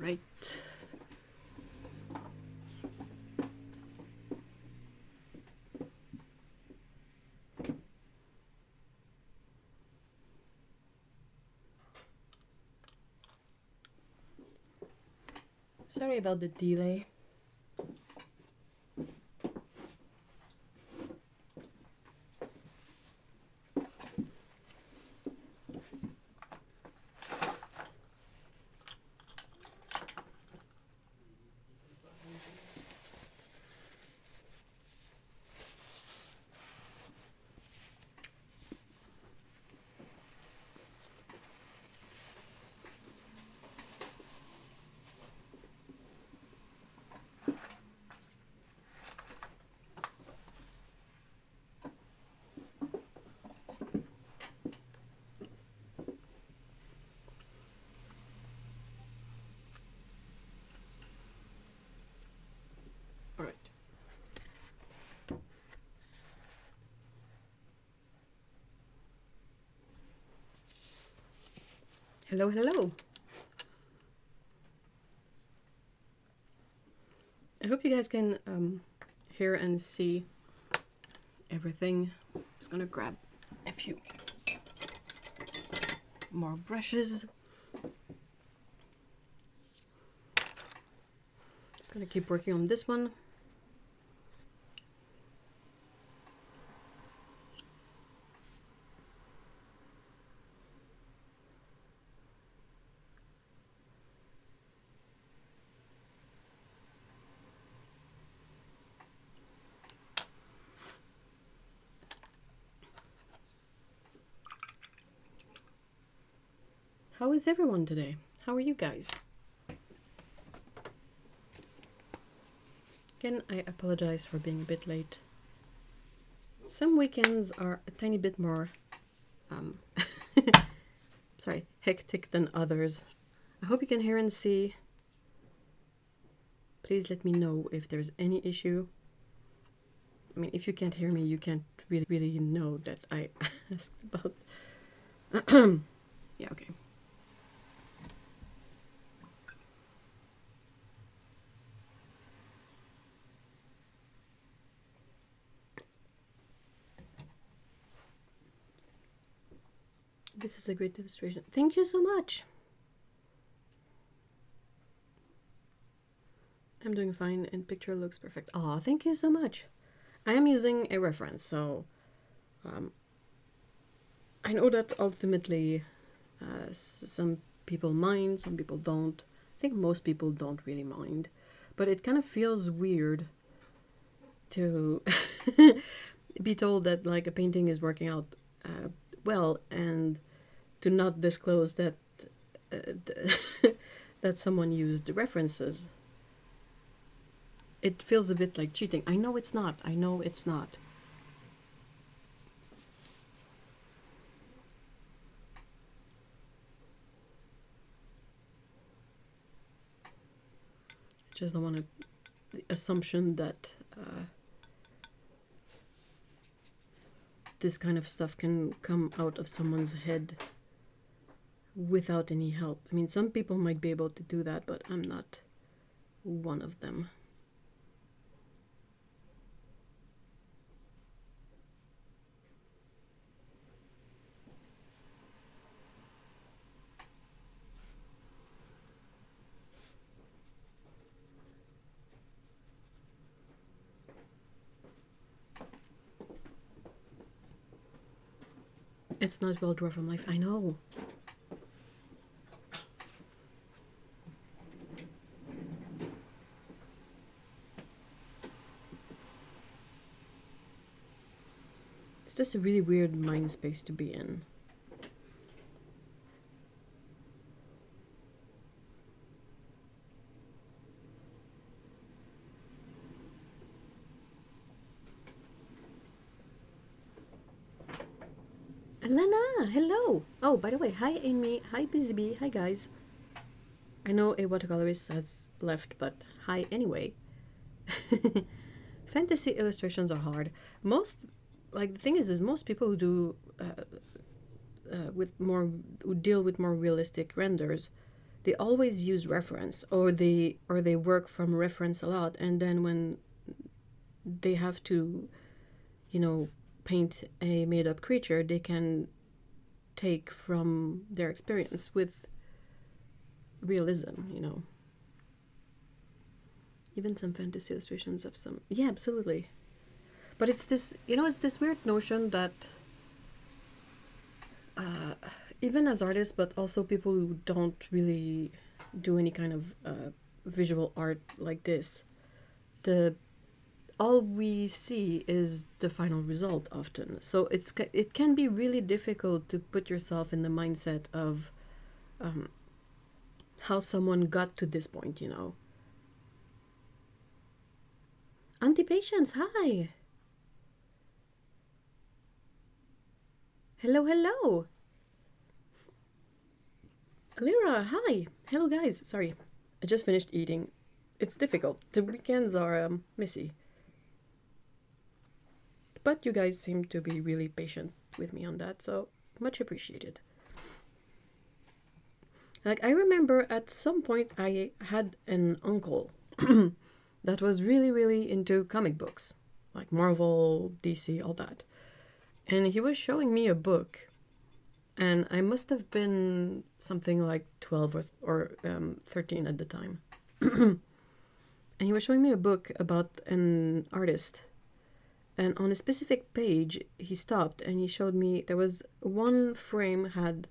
right. Sorry about the delay. All right. Hello, hello. I hope you guys can hear and see everything. I'm just gonna grab a few more brushes. Gonna keep working on this one. How is everyone today? How are you guys? Again, I apologize for being a bit late. Some weekends are a tiny bit more sorry, hectic than others. I hope you can hear and see. Please let me know if there's any issue. I mean, if you can't hear me, you can't really know that I asked about. Yeah, okay. This is a great illustration. Thank you so much. I'm doing fine and picture looks perfect. Aw, thank you so much. I am using a reference, so I know that ultimately some people mind, some people don't. I think most people don't really mind, but it kind of feels weird to be told that like a painting is working out well and to not disclose that that someone used references. It feels a bit like cheating. I know it's not. I know it's not. I just don't want the assumption that this kind of stuff can come out of someone's head without any help. I mean, some people might be able to do that, but I'm not one of them. It's not well drawn from life. I know. It's just a really weird mind space to be in. Lana, hello. Oh, by the way, hi Amy, hi Busy Bee, hi guys. I know a watercolorist has left, but hi anyway. Fantasy illustrations are hard. Most, like the thing is most people who do who deal with more realistic renders they always use reference, or they work from reference a lot, and then when they have to, you know, paint a made-up creature, they can take from their experience with realism, you know. Even some fantasy illustrations of some, yeah, absolutely. But it's this, you know, it's this weird notion that even as artists, but also people who don't really do any kind of visual art like this, all we see is the final result often. So it can be really difficult to put yourself in the mindset of how someone got to this point, you know. Auntie Patience, hi. Hello, hello. Lyra, hi. Hello, guys. Sorry, I just finished eating. It's difficult. The weekends are messy. But you guys seem to be really patient with me on that, so much appreciated. Like, I remember at some point I had an uncle that was really, really into comic books, like Marvel, DC, all that. And he was showing me a book, and I must have been something like 12 or 13 at the time. And he was showing me a book about an artist. And on a specific page, he stopped and he showed me there was one frame had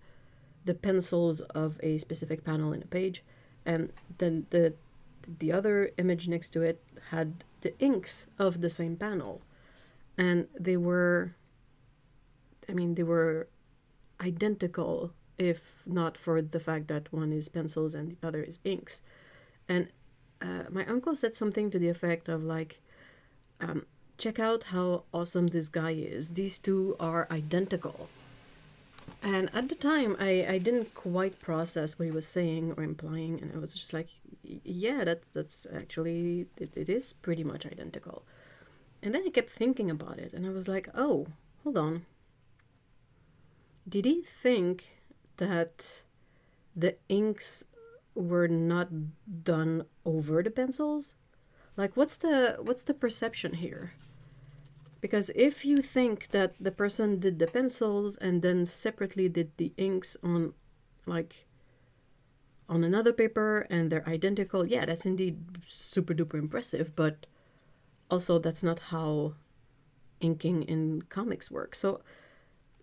the pencils of a specific panel in a page, and then the other image next to it had the inks of the same panel. And they were identical, if not for the fact that one is pencils and the other is inks. And my uncle said something to the effect of like, check out how awesome this guy is. These two are identical. And at the time, I didn't quite process what he was saying or implying, and I was just like, yeah, that's actually, it is pretty much identical. And then I kept thinking about it, and I was like, oh, hold on. Did he think that the inks were not done over the pencils? Like, what's the perception here? Because if you think that the person did the pencils and then separately did the inks on, like, on another paper and they're identical, yeah, that's indeed super duper impressive, but also that's not how inking in comics works. So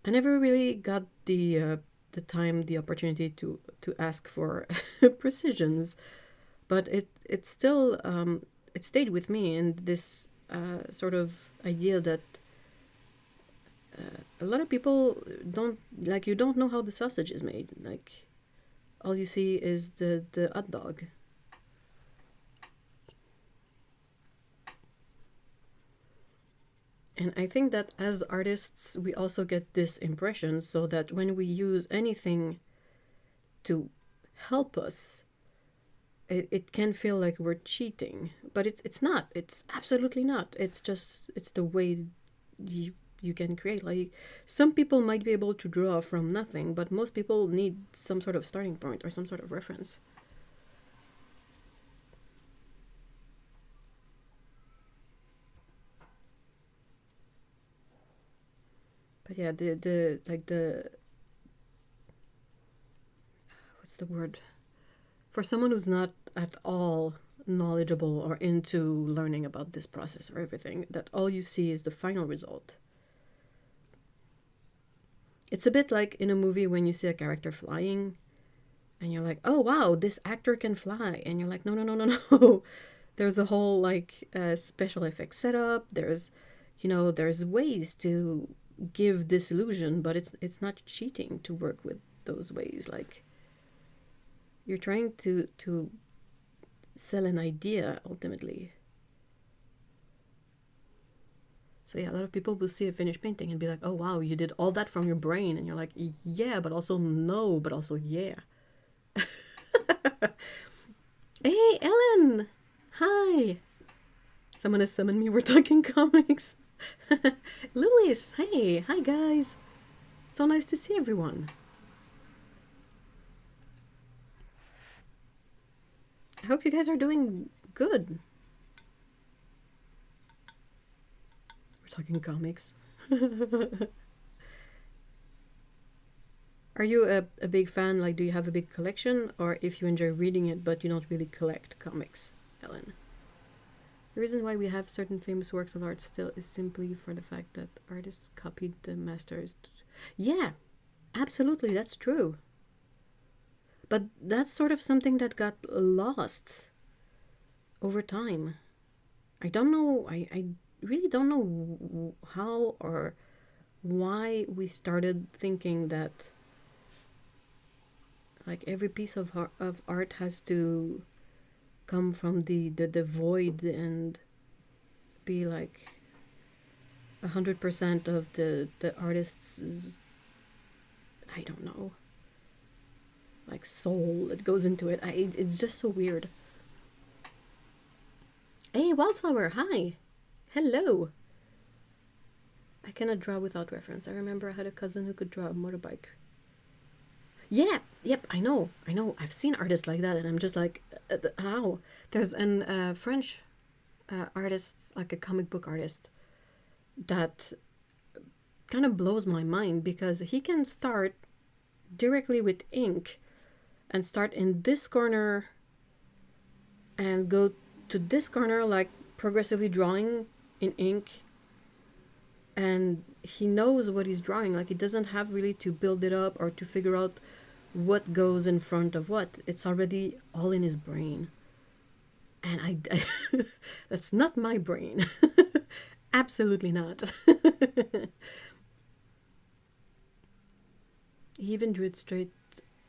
I never really got the opportunity to ask for precisions, but it still it stayed with me, and this sort of idea that a lot of people you don't know how the sausage is made. Like, all you see is the hot dog. And I think that as artists, we also get this impression, so that when we use anything to help us, it can feel like we're cheating. But it's not. It's absolutely not. It's just, it's the way you can create. Like, some people might be able to draw from nothing, but most people need some sort of starting point or some sort of reference. But yeah, the what's the word? For someone who's not at all knowledgeable or into learning about this process or everything, that all you see is the final result. It's a bit like in a movie when you see a character flying and you're like, oh wow, this actor can fly. And you're like, no. There's a whole special effects setup. There's ways to give this illusion, but it's not cheating to work with those ways. Like, you're trying to sell an idea ultimately. So yeah, a lot of people will see a finished painting and be like, oh wow, you did all that from your brain. And you're like, yeah, but also no, but also yeah. Hey, Ellen! Hi! Someone has summoned me, we're talking comics. Louis, hey! Hi guys! It's so nice to see everyone. hope you guys are doing good. We're talking comics. Are you a big fan? Like, do you have a big collection? Or if you enjoy reading it, but you don't really collect comics, Ellen? The reason why we have certain famous works of art still is simply for the fact that artists copied the masters. Yeah, absolutely, that's true. But that's sort of something that got lost over time. I don't know, I really don't know how or why we started thinking that like every piece of art has to come from the void and be like 100% of the artist's, I don't know, like soul that goes into it. It's just so weird. Hey, Wildflower, hi. Hello. I cannot draw without reference. I remember I had a cousin who could draw a motorbike. Yeah, yep, I know. I've seen artists like that, and I'm just like, how? There's an French artist, like a comic book artist, that kind of blows my mind because he can start directly with ink and start in this corner and go to this corner, like progressively drawing in ink. And he knows what he's drawing. Like, he doesn't have really to build it up or to figure out what goes in front of what. It's already all in his brain. And I that's not my brain. Absolutely not. He even drew it straight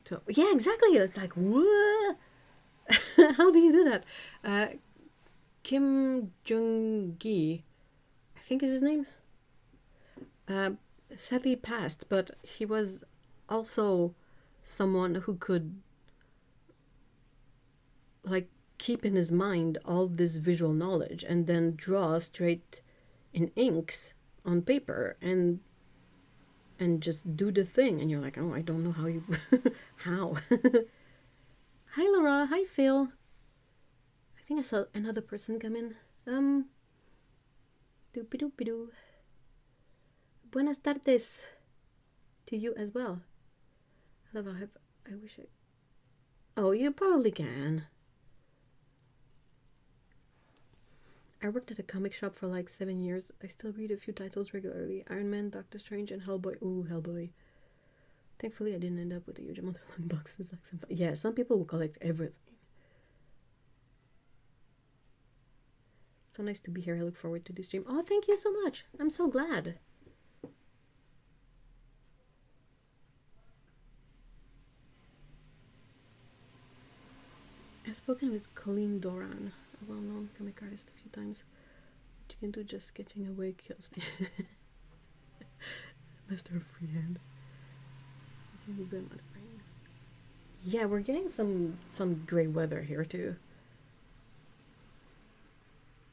to... Yeah, exactly. It's like, what? How do you do that? Kim Jung-gi, I think is his name. Sadly passed, but he was also someone who could like keep in his mind all this visual knowledge and then draw straight in inks on paper and just do the thing. And you're like, oh, I don't know how you how. Hi Laura, hi Phil. I think I saw another person come in. Doopy-doopy-doo. Buenas tardes to you as well. I wish I... Oh, you probably can. I worked at a comic shop for like 7 years. I still read a few titles regularly. Iron Man, Doctor Strange, and Hellboy. Ooh, Hellboy. Thankfully, I didn't end up with a huge amount of long boxes. Like yeah, some people will collect everything. So nice to be here. I look forward to this stream. Oh, thank you so much. I'm so glad. I've spoken with Colleen Doran, a well-known comic artist, a few times. What you can do just sketching away kills me. Master of freehand. Yeah, we're getting some gray weather here too.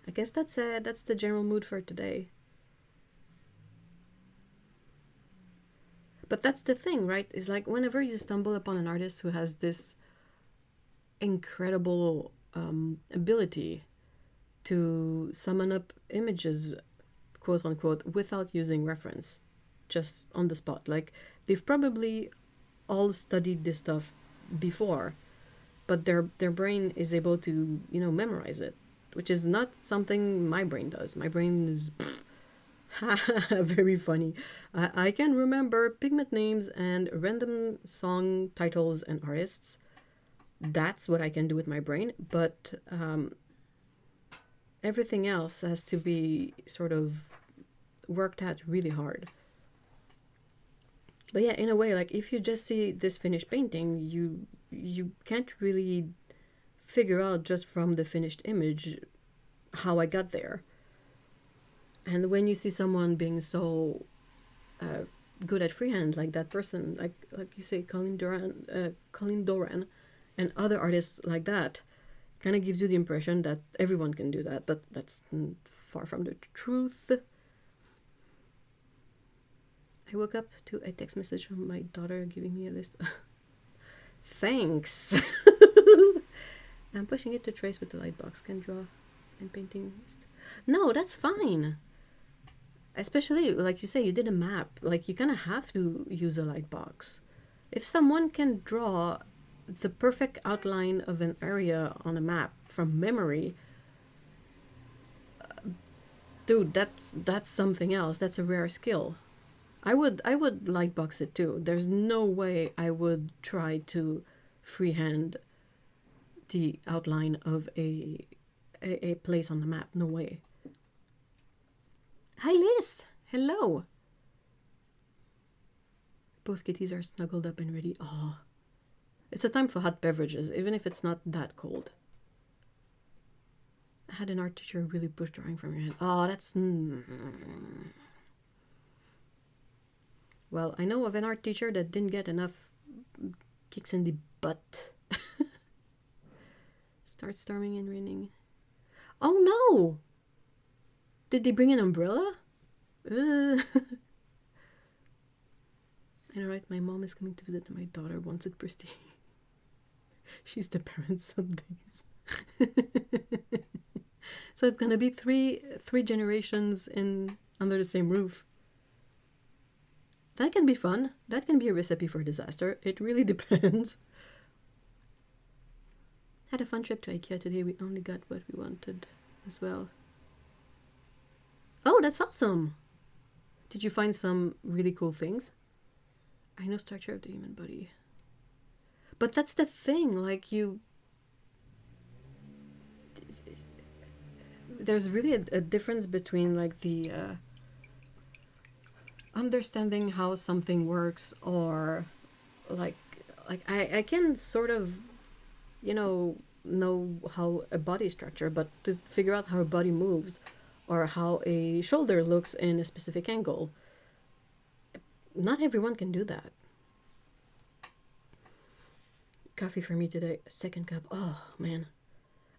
I guess that's the general mood for today. But that's the thing, right? Is like whenever you stumble upon an artist who has this incredible ability to summon up images, quote unquote, without using reference, just on the spot. Like, they've probably all studied this stuff before, but their brain is able to, you know, memorize it, which is not something my brain does. My brain is very funny. I can remember pigment names and random song titles and artists. That's what I can do with my brain, but everything else has to be sort of worked at really hard. But yeah, in a way, like if you just see this finished painting, you can't really figure out just from the finished image how I got there. And when you see someone being so good at freehand, like that person, like you say, Colleen Doran, and other artists like that, kind of gives you the impression that everyone can do that, but that's far from the truth. I woke up to a text message from my daughter giving me a list. Thanks. I'm pushing it to trace with the light box. Can draw and painting. No, that's fine. Especially, like you say, you did a map. Like, you kind of have to use a light box. If someone can draw the perfect outline of an area on a map from memory, dude, that's something else. That's a rare skill. I would lightbox it too. There's no way I would try to freehand the outline of a place on the map. No way. Hi Liz. Hello. Both kitties are snuggled up and ready. Oh, it's a time for hot beverages, even if it's not that cold. I had an art teacher who really pushed drawing from your head. Oh, that's... Well, I know of an art teacher that didn't get enough kicks in the butt. Start storming and raining. Oh no! Did they bring an umbrella? I know, right? My mom is coming to visit my daughter once at birthday. She's the parent some days. So it's gonna be three generations under the same roof. That can be fun. That can be a recipe for disaster. It really depends. Had a fun trip to IKEA today. We only got what we wanted as well. Oh, that's awesome. Did you find some really cool things? I know structure of the human body. But that's the thing, like there's really a difference between like the understanding how something works, or like I can sort of, you know how a body structure, but to figure out how a body moves or how a shoulder looks in a specific angle, not everyone can do that. Coffee for me today, second cup. Oh man,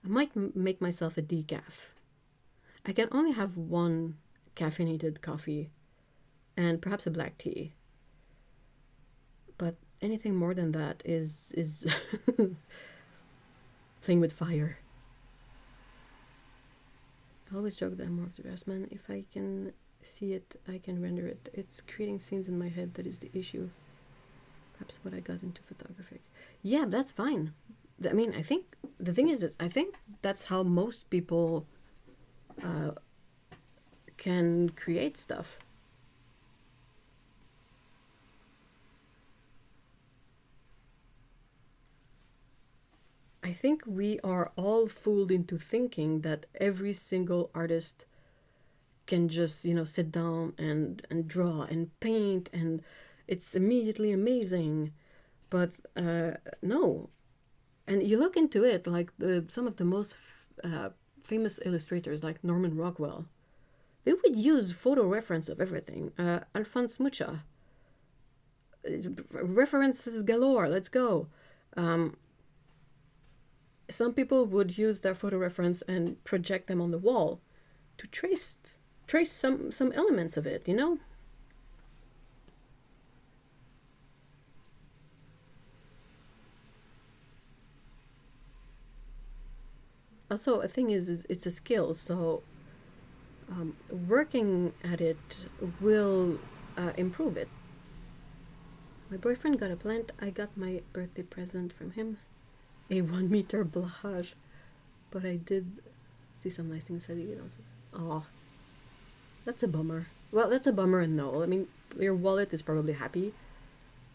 I might make myself a decaf. I can only have one caffeinated coffee and perhaps a black tea, but anything more than that is playing with fire. I always joke that I'm more of the dressman. If I can see it, I can render it. It's creating scenes in my head that is the issue. Perhaps what I got into photography. Yeah, that's fine. I mean, I think the thing is, I think that's how most people can create stuff. I think we are all fooled into thinking that every single artist can just, sit down and draw and paint and it's immediately amazing. But no. And you look into it, like some of the most famous illustrators, like Norman Rockwell, they would use photo reference of everything. Alphonse Mucha, references galore, let's go. Some people would use their photo reference and project them on the wall to trace some elements of it, Also, a thing is it's a skill, so working at it will improve it. My boyfriend got a plant. I got my birthday present from him, a 1 meter blahage, but I did see some nice things. Oh, that's a bummer. Well, that's a bummer and no. I mean, your wallet is probably happy,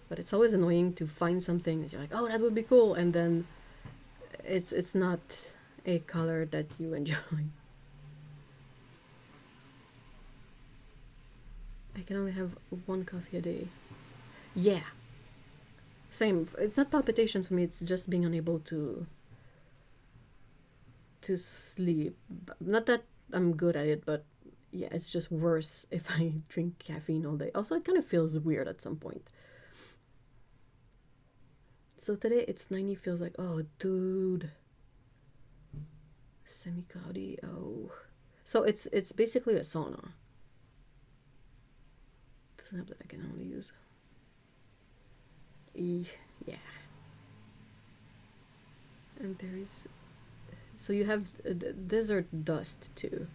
but it's always annoying to find something that you're like, oh, that would be cool, and then it's not a color that you enjoy. I can only have one coffee a day. Yeah. Same. It's not palpitations for me, it's just being unable to sleep. Not that I'm good at it, but yeah, it's just worse if I drink caffeine all day. Also, it kind of feels weird at some point. So today it's 90, feels like, oh, dude. Semi-cloudy, oh. So it's basically a sauna. Doesn't have that I can only use. Yeah. And there is So you have desert dust too.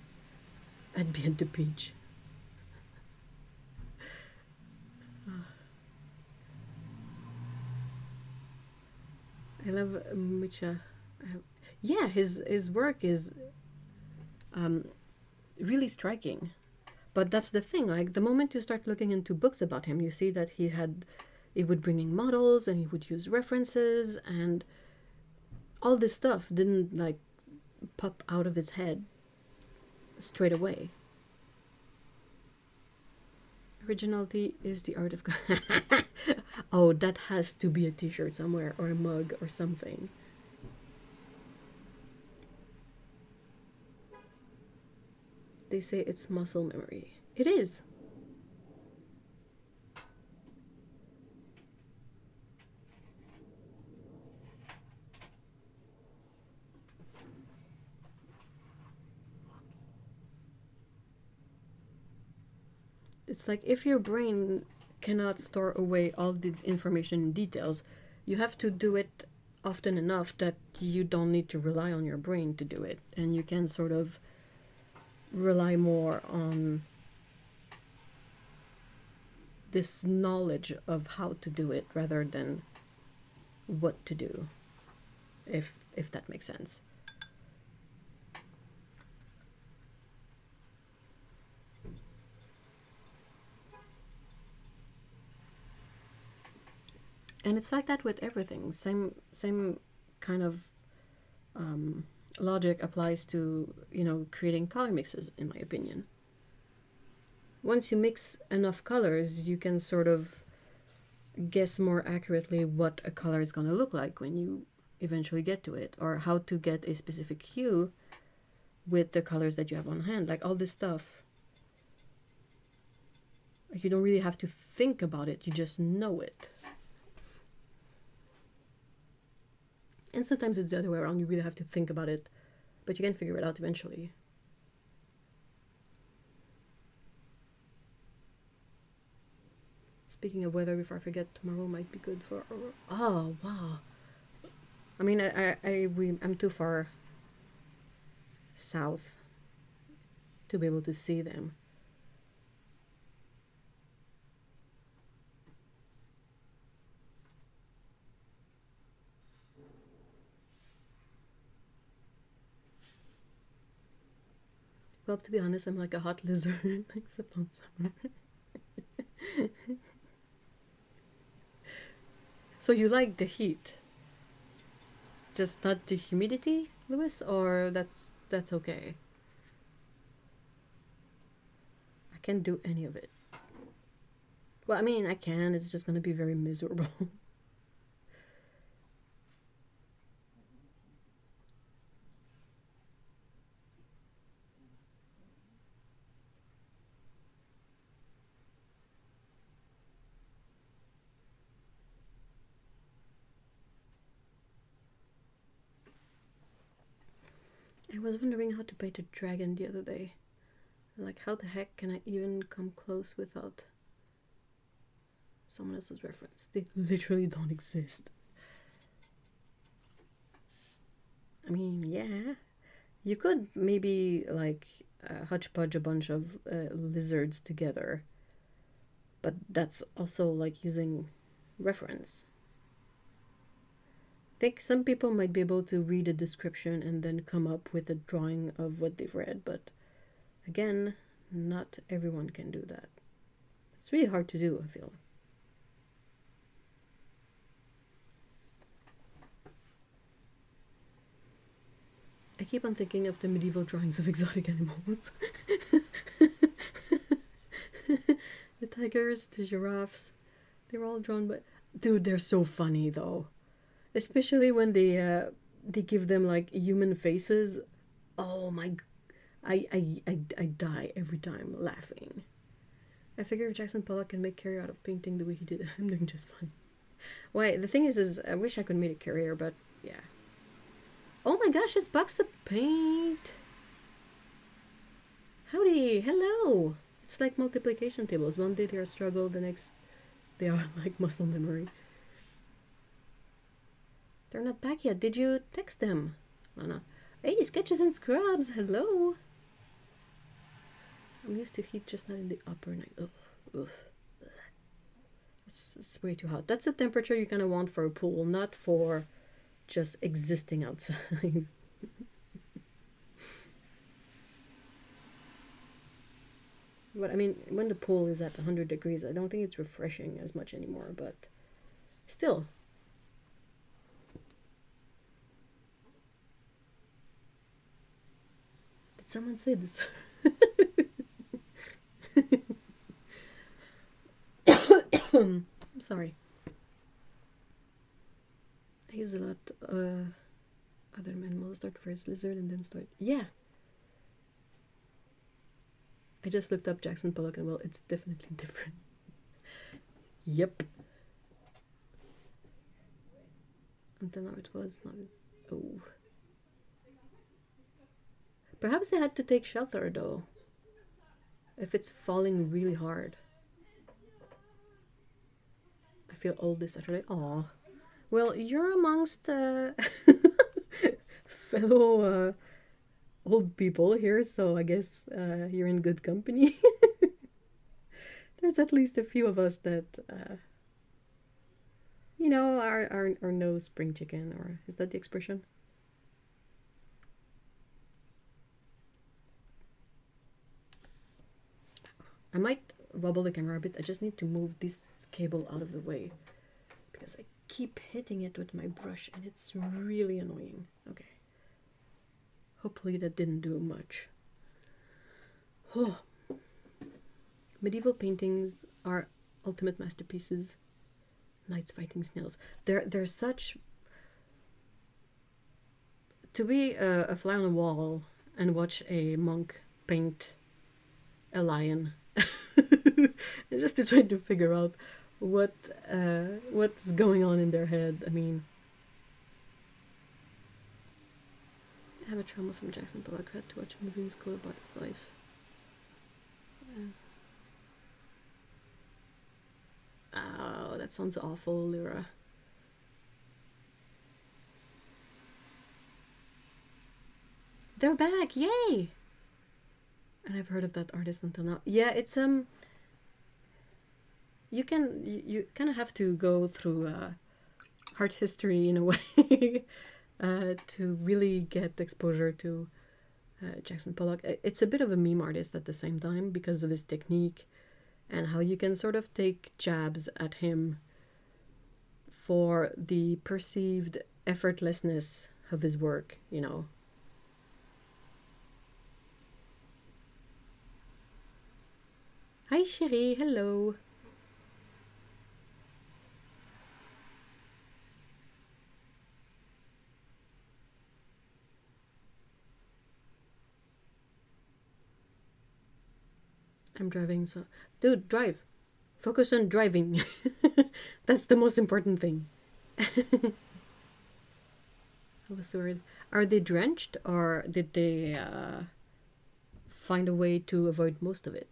I'd be at the beach. I love Mucha. Yeah, his work is really striking. But that's the thing, like the moment you start looking into books about him, you see that he would bring in models and he would use references, and all this stuff didn't like pop out of his head straight away. Originality is the art of Oh, that has to be a t-shirt somewhere, or a mug or something. They say it's muscle memory. It is. It's like if your brain cannot store away all the information and details, you have to do it often enough that you don't need to rely on your brain to do it, and you can sort of rely more on this knowledge of how to do it rather than what to do, if that makes sense. And it's like that with everything. Same kind of logic applies to, you know, creating color mixes, in my opinion. Once you mix enough colors, you can sort of guess more accurately what a color is going to look like when you eventually get to it, or how to get a specific hue with the colors that you have on hand. Like all this stuff, like you don't really have to think about it, you just know it. And sometimes it's the other way around, you really have to think about it, but you can figure it out eventually. Speaking of weather, before I forget, tomorrow might be good for... Oh, wow. I mean, I'm too far south to be able to see them. Well, to be honest, I'm like a hot lizard, except on summer. So you like the heat, just not the humidity, Lewis, or that's okay? I can't do any of it. Well, I mean, I can, it's just gonna be very miserable. I was wondering how to paint a dragon the other day. Like, how the heck can I even come close without someone else's reference? They literally don't exist. I mean, yeah. You could maybe, like, hodgepodge a bunch of lizards together. But that's also, like, using reference. I think some people might be able to read a description and then come up with a drawing of what they've read, but again, not everyone can do that. It's really hard to do, I feel. I keep on thinking of the medieval drawings of exotic animals. The tigers, the giraffes, they're all drawn by... Dude, they're so funny though. Especially when they give them like human faces. Oh my... I die every time laughing. I figure if Jackson Pollock can make Carrier out of painting the way he did, I'm doing just fine. Why, the thing is I wish I could make a Carrier, but yeah. Oh my gosh, it's box of paint. Howdy, hello. It's like multiplication tables. One day they are struggle, the next they are like muscle memory. They're not back yet. Did you text them, Lana? Hey, Sketches and Scrubs, hello. I'm used to heat, just not in the upper night. Ugh, ugh. It's way too hot. That's the temperature you kind of want for a pool, not for just existing outside. But I mean, when the pool is at 100 degrees, I don't think it's refreshing as much anymore, but still. Did someone say this? I'm sorry. I use a lot other animals. Start first lizard and then start. Yeah. I just looked up Jackson Pollock and well, it's definitely different. Yep. Until now it was not. Oh. Perhaps they had to take shelter though. If it's falling really hard. I feel old this Saturday. Aw. Well, you're amongst fellow old people here, so I guess you're in good company. There's at least a few of us that, you know, are no spring chicken, or is that the expression? I might wobble the camera a bit. I just need to move this cable out of the way because I keep hitting it with my brush and it's really annoying. Okay. Hopefully that didn't do much. Oh. Medieval paintings are ultimate masterpieces. Knights fighting snails. They're such... To be a fly on the wall and watch a monk paint a lion just to try to figure out what's going on in their head. I mean, I have a trauma from Jackson Pollock. I had to watch a movie in school about his life. Oh, that sounds awful, Lyra. They're back! Yay! And I've heard of that artist until now. Yeah, it's you kind of have to go through art history in a way to really get exposure to Jackson Pollock. It's a bit of a meme artist at the same time because of his technique and how you can sort of take jabs at him for the perceived effortlessness of his work, you know. Hi, Cherie. Hello. I'm driving, so... Dude, drive. Focus on driving. That's the most important thing. What's the word? Are they drenched, or did they find a way to avoid most of it?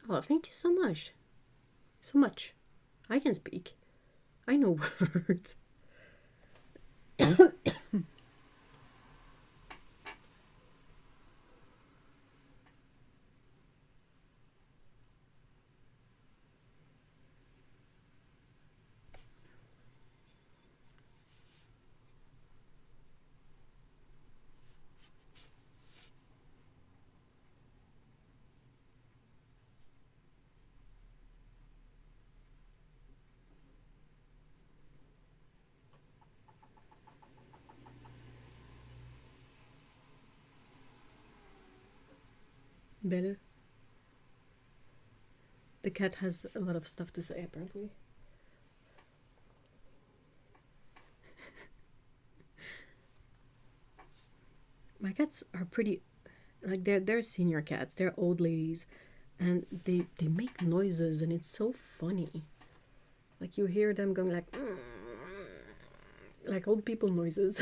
Oh, thank you so much. So much. I can speak. I know words. Belle. The cat has a lot of stuff to say, apparently. My cats are pretty... Like, they're senior cats. They're old ladies. And they make noises, and it's so funny. Like, you hear them going like old people noises.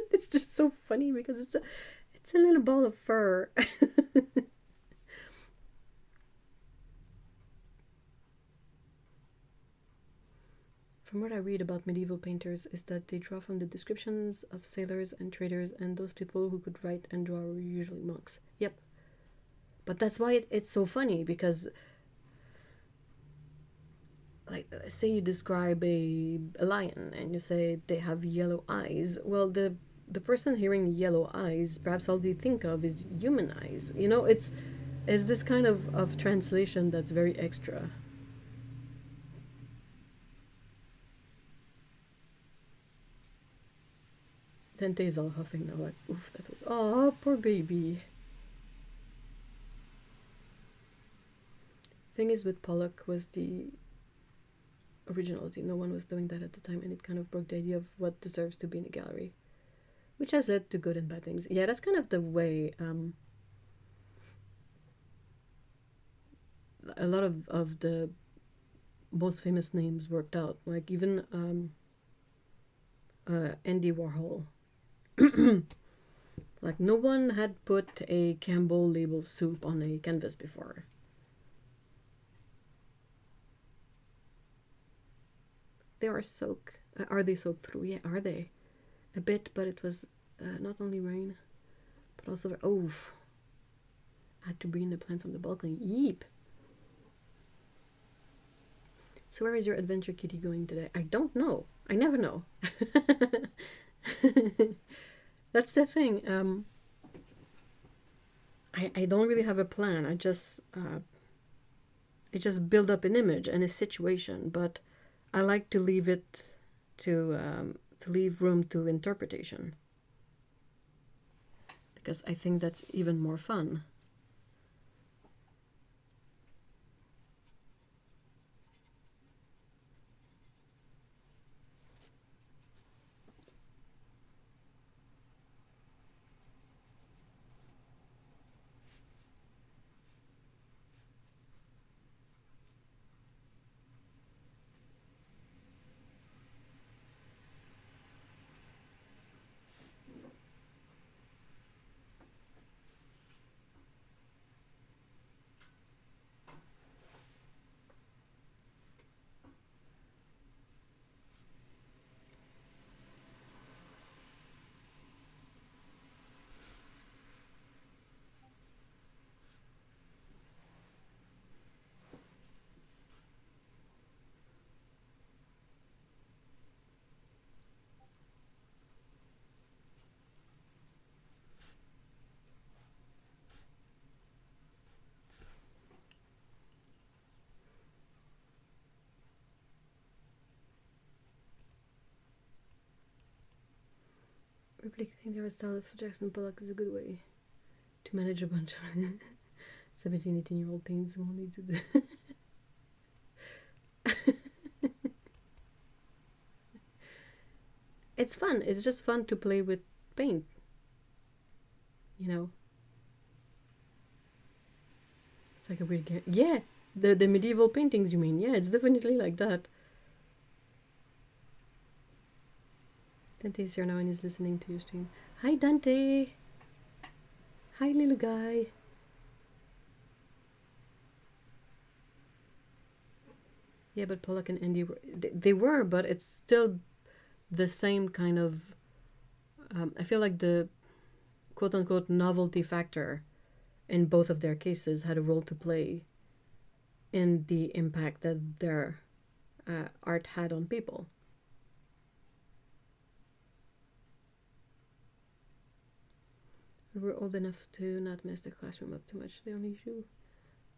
It's just so funny because it's a little ball of fur. from what I read about medieval painters is that they draw from the descriptions of sailors and traders, and those people who could write and draw were usually monks. Yep. But that's why it's so funny, because like, say you describe a lion and you say they have yellow eyes. Well, the person hearing yellow eyes, perhaps all they think of is human eyes. You know, it's this kind of translation that's very extra. Tente's all huffing now, like, oof, that was, oh, poor baby. Thing is with Pollock was the originality. No one was doing that at the time, and it kind of broke the idea of what deserves to be in a gallery, which has led to good and bad things. Yeah, that's kind of the way a lot of the most famous names worked out. Like even Andy Warhol. Like no one had put a Campbell label soup on a canvas before. They are soaked. Are they soaked through? Yeah, are they? A bit, but it was not only rain, but also, oh, I had to bring the plants on the balcony. Yeep. So where is your adventure kitty going today? I don't know. I never know. That's the thing. I don't really have a plan. I just build up an image and a situation, but I like to leave it to leave room to interpretation, because I think that's even more fun. Replicating the art style of Jackson Pollock is a good way to manage a bunch of 17, 18-year-old teens who only do the... It's fun. It's just fun to play with paint. You know? It's like a weird game. Yeah! The medieval paintings, you mean? Yeah, it's definitely like that. Dante's here now and he's listening to your stream. Hi, Dante! Hi, little guy! Yeah, but Pollock and Andy were... They were, but it's still the same kind of... I feel like the quote-unquote novelty factor in both of their cases had a role to play in the impact that their art had on people. We were old enough to not mess the classroom up too much. The only issue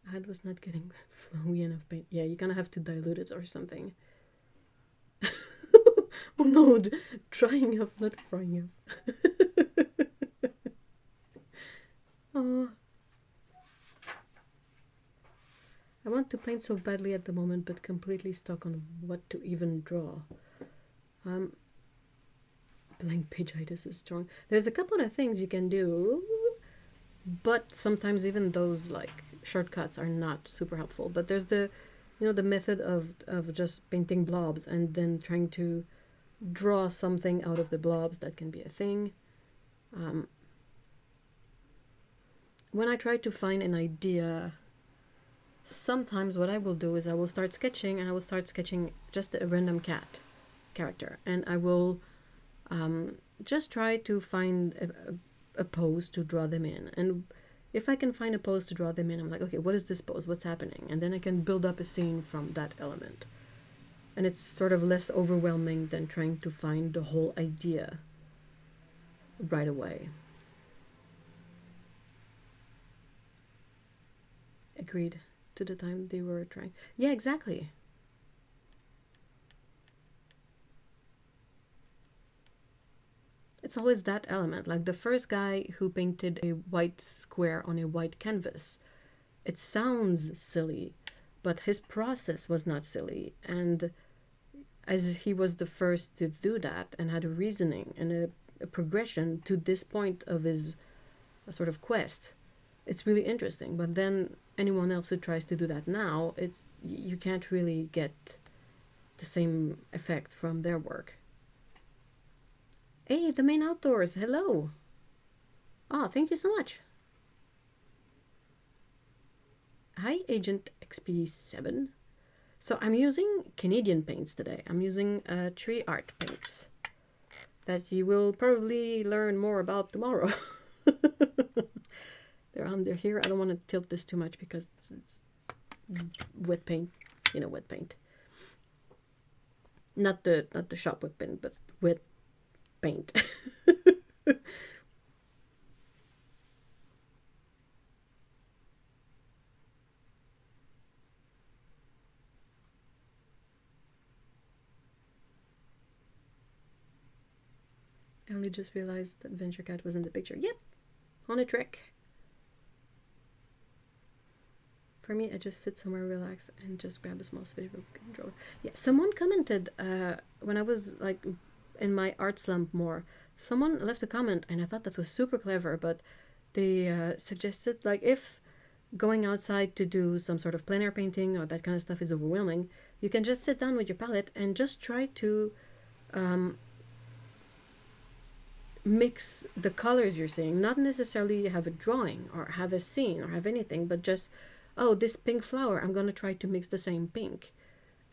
I had was not getting flowy enough paint. Yeah, you kind of have to dilute it or something. Oh no, drying off, not frying off. Oh. I want to paint so badly at the moment, but completely stuck on what to even draw. Blank pageitis is strong. There's a couple of things you can do, but sometimes even those like shortcuts are not super helpful. But there's the, you know, the method of just painting blobs and then trying to draw something out of the blobs. That can be a thing. When I try to find an idea sometimes what I will do is I will start sketching, and I will start sketching just a random cat character, and I will just try to find a pose to draw them in. And if I can find a pose to draw them in, I'm like, okay, what is this pose? What's happening? And then I can build up a scene from that element. And it's sort of less overwhelming than trying to find the whole idea right away. Agreed. To the time they were trying. Yeah, exactly. It's always that element. Like the first guy who painted a white square on a white canvas. It sounds silly, but his process was not silly. And as he was the first to do that and had a reasoning and a progression to this point of his sort of quest, it's really interesting. But then anyone else who tries to do that now, you can't really get the same effect from their work. Hey, the main outdoors, hello. Oh, thank you so much. Hi, Agent XP7. So I'm using Canadian paints today. I'm using tree art paints that you will probably learn more about tomorrow. They're under here. I don't want to tilt this too much because it's wet paint, wet paint. Not the shop wet paint, but wet paint. I only just realized that Venture Cat was in the picture. Yep, on a trick. For me, I just sit somewhere, relax, and just grab a small space controller. Yeah, someone commented when I was like in my art slump more. Someone left a comment, and I thought that was super clever. But they suggested like if going outside to do some sort of plein air painting or that kind of stuff is overwhelming, you can just sit down with your palette and just try to mix the colors you're seeing. Not necessarily have a drawing or have a scene or have anything, but just, oh, this pink flower, I'm going to try to mix the same pink.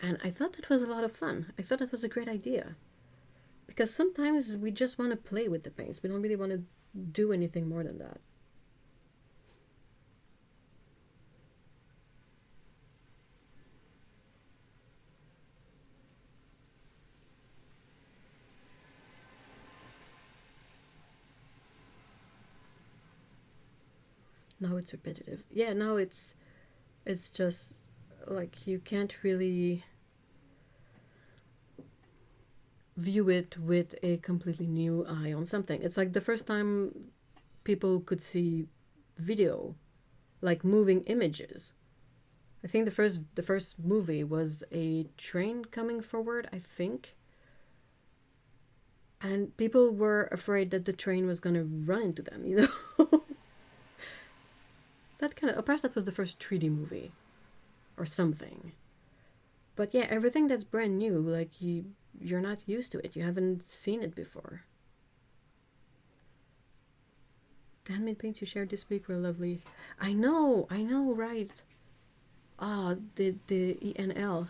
And I thought that was a lot of fun. I thought that was a great idea. Because sometimes we just want to play with the paints. We don't really want to do anything more than that. Now it's repetitive. Yeah, now it's just like you can't really view it with a completely new eye on something. It's like the first time people could see video, like moving images. I think the first movie was a train coming forward, I think. And people were afraid that the train was going to run into them, That kind of, perhaps that was the first 3D movie or something. But yeah, everything that's brand new, like you're not used to it. You haven't seen it before. The handmade paints you shared this week were lovely. I know, right? Ah, the ENL.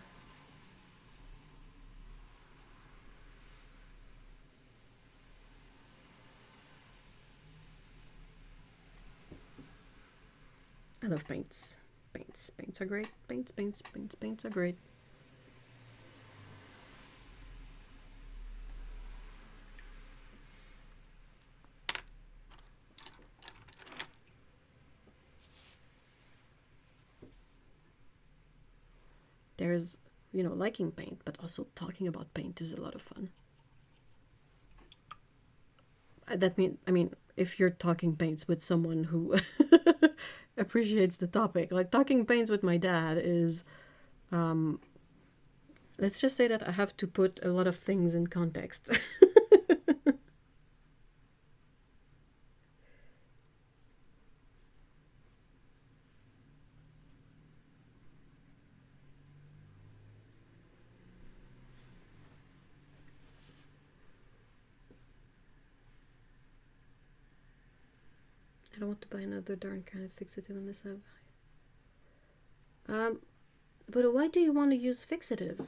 I love paints. Paints are great. Paints are great. There's, liking paint, but also talking about paint is a lot of fun. I mean, if you're talking paints with someone who appreciates the topic, like talking paints with my dad is, let's just say that I have to put a lot of things in context. I don't want to buy another darn kind of fixative on this. But why do you want to use fixative?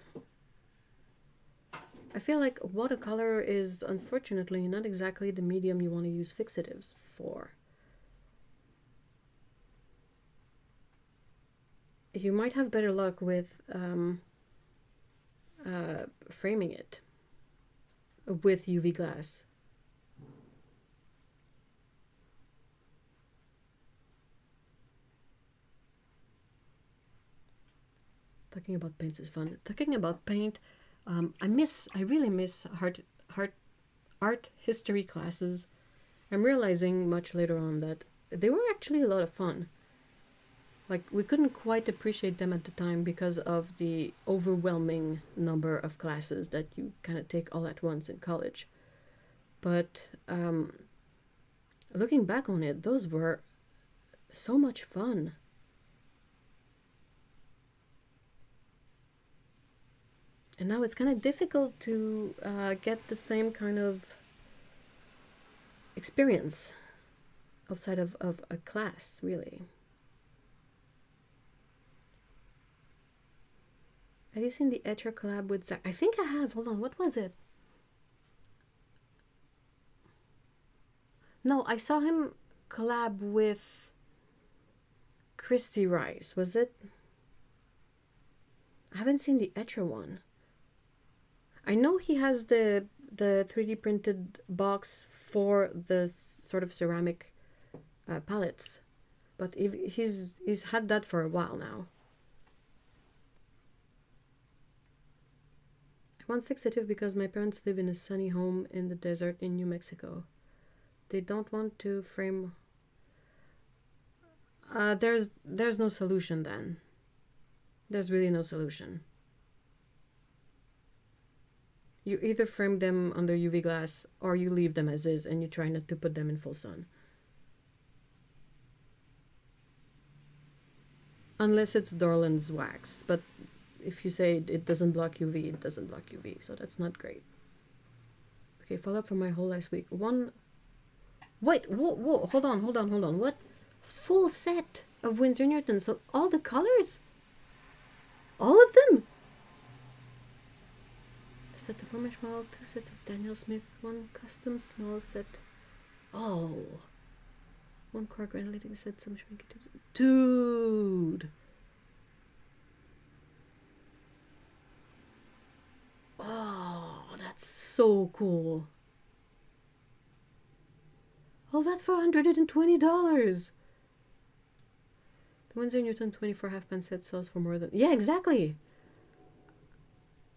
I feel like watercolor is unfortunately not exactly the medium you want to use fixatives for. You might have better luck with framing it with UV glass. Talking about paints is fun. Talking about paint, I really miss art history classes. I'm realizing much later on that they were actually a lot of fun. Like, we couldn't quite appreciate them at the time because of the overwhelming number of classes that you kind of take all at once in college. But looking back on it, those were so much fun. And now it's kind of difficult to get the same kind of experience outside of a class, really. Have you seen the Etcher collab with Zach? I think I have. Hold on, what was it? No, I saw him collab with Christy Rice. Was it? I haven't seen the Etcher one. I know he has the 3D printed box for the sort of ceramic palettes, but he's had that for a while now. I want fixative because my parents live in a sunny home in the desert in New Mexico. They don't want to frame. There's no solution then. There's really no solution. You either frame them under UV glass or you leave them as is and you try not to put them in full sun. Unless it's Dorland's wax, but if you say it doesn't block UV, it doesn't block UV, so that's not great. Okay, follow up from my whole last week. Wait, whoa, hold on. What? Full set of Winsor Newton, so all the colors? All of them? A set of marshmallow, 2 sets of Daniel Smith, 1 custom small set. Oh. 1 core granulating set, some shrinky tubes. Dude! Oh, that's so cool. All that for $120. The Winsor Newton 24 half-pan set sells for more than... Yeah, exactly!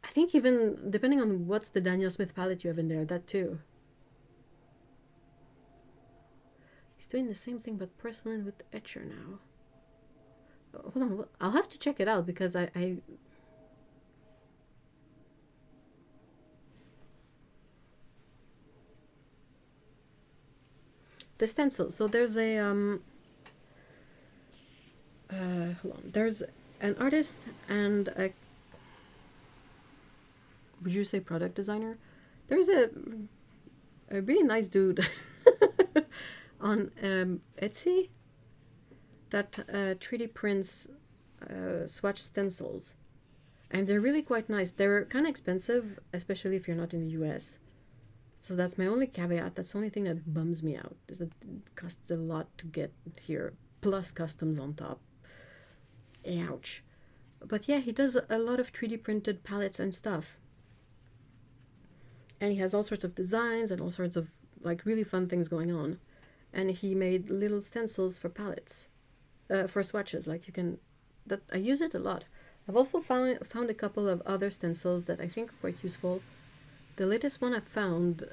I think even, depending on what's the Daniel Smith palette you have in there, that too. He's doing the same thing but porcelain with Etcher now. Oh, hold on, I'll have to check it out because I the stencil. So there's a hold on. There's an artist and a, would you say product designer? There's a really nice dude on Etsy that 3D prints swatch stencils, and they're really quite nice. They're kind of expensive, especially if you're not in the US. So that's my only caveat. That's the only thing that bums me out, is that it costs a lot to get here, plus customs on top. Ouch. But yeah, he does a lot of 3D printed palettes and stuff. And he has all sorts of designs and all sorts of like really fun things going on. And he made little stencils for palettes, for swatches. Like you can, that I use it a lot. I've also found a couple of other stencils that I think are quite useful. The latest one I found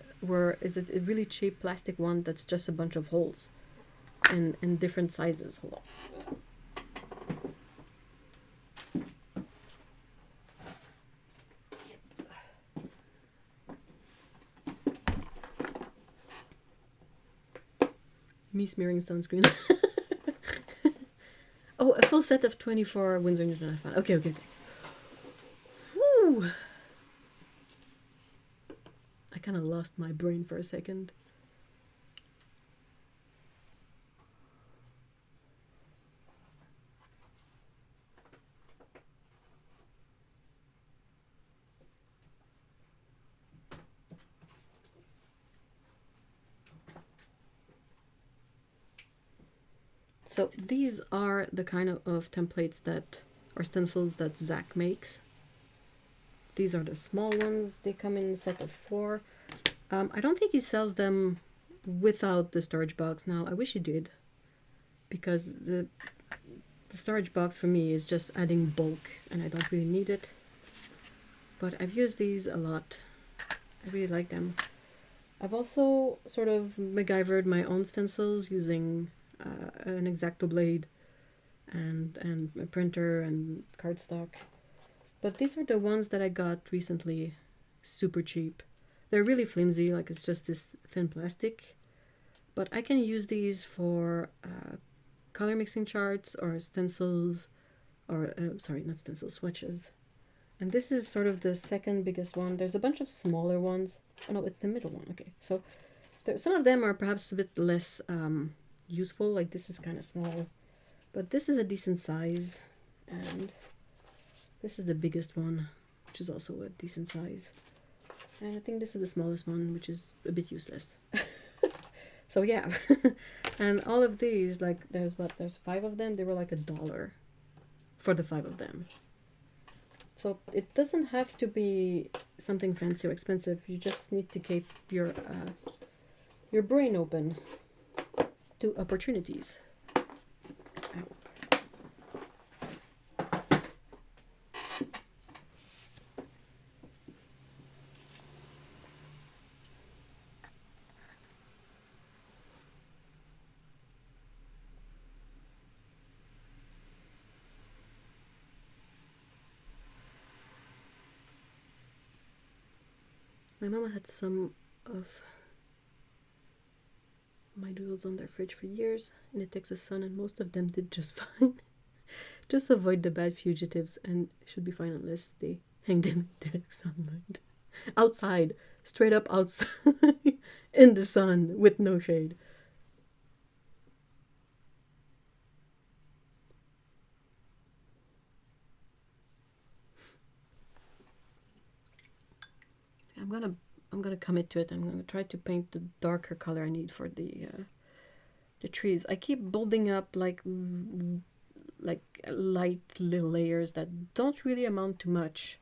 is a really cheap plastic one that's just a bunch of holes in different sizes. Hold on. Me smearing sunscreen. Oh, a full set of 24 Winsor Newton I found. Okay. Woo! I kind of lost my brain for a second. So these are the kind of templates that, or stencils that Zach makes. These are the small ones. They come in a set of 4. I don't think he sells them without the storage box now. I wish he did, because the storage box for me is just adding bulk and I don't really need it. But I've used these a lot. I really like them. I've also sort of MacGyvered my own stencils using an X-Acto blade and a printer and cardstock. But these are the ones that I got recently, super cheap. They're really flimsy, like it's just this thin plastic. But I can use these for color mixing charts or stencils, or sorry, not stencils, swatches. And this is sort of the second biggest one. There's a bunch of smaller ones. Oh no, it's the middle one. Okay, so some of them are perhaps a bit less useful, like this is kind of small. But this is a decent size, and this is the biggest one, which is also a decent size. And I think this is the smallest one, which is a bit useless. So yeah, and all of these, like there's 5 of them. They were like $1 for the 5 of them. So it doesn't have to be something fancy or expensive. You just need to keep your brain open to opportunities. My mama had some of my doodles on their fridge for years in the Texas sun, and most of them did just fine. Just avoid the bad fugitives and it should be fine unless they hang them in direct sunlight. Outside, straight up outside, in the sun with no shade. I'm gonna commit to it. I'm gonna try to paint the darker color I need for the trees. I keep building up like light little layers that don't really amount to much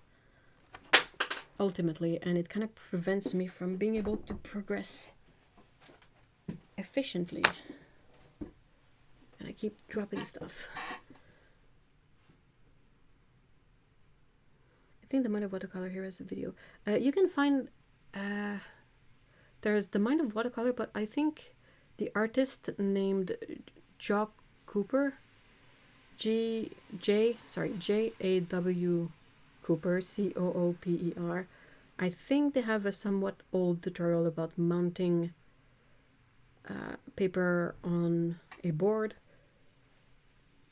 ultimately, and it kind of prevents me from being able to progress efficiently. And I keep dropping stuff. I think the Mind of Watercolor here is a video. You can find there's the Mind of Watercolor, but I think the artist named Jock Cooper, J-A-W Cooper, C-O-O-P-E-R. I think they have a somewhat old tutorial about mounting paper on a board.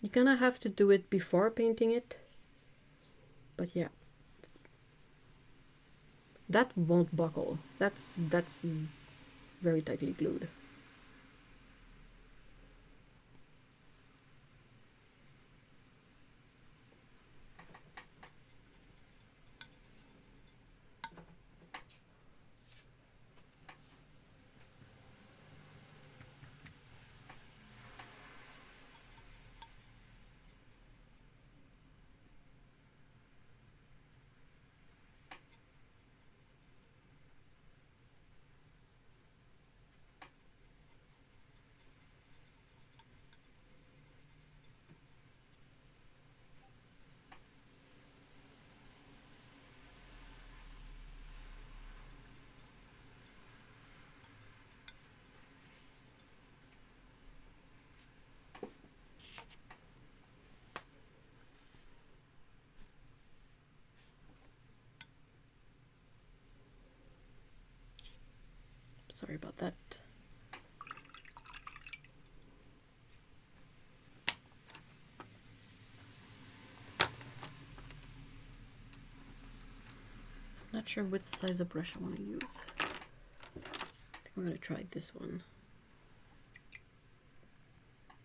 You kind of have to do it before painting it, but yeah. That won't buckle. That's very tightly glued. Sorry about that. I'm not sure which size of brush I want to use. I think I'm going to try this one.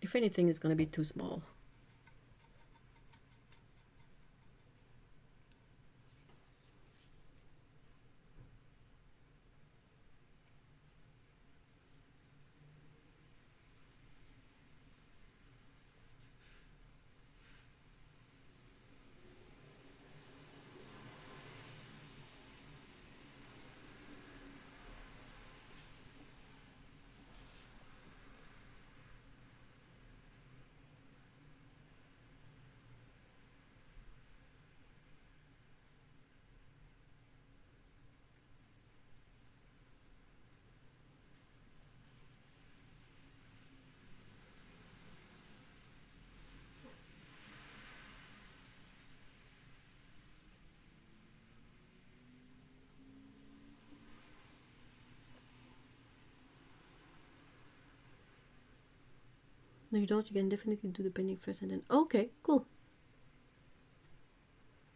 If anything, it's going to be too small. No, you don't. You can definitely do the painting first and then... Okay, cool.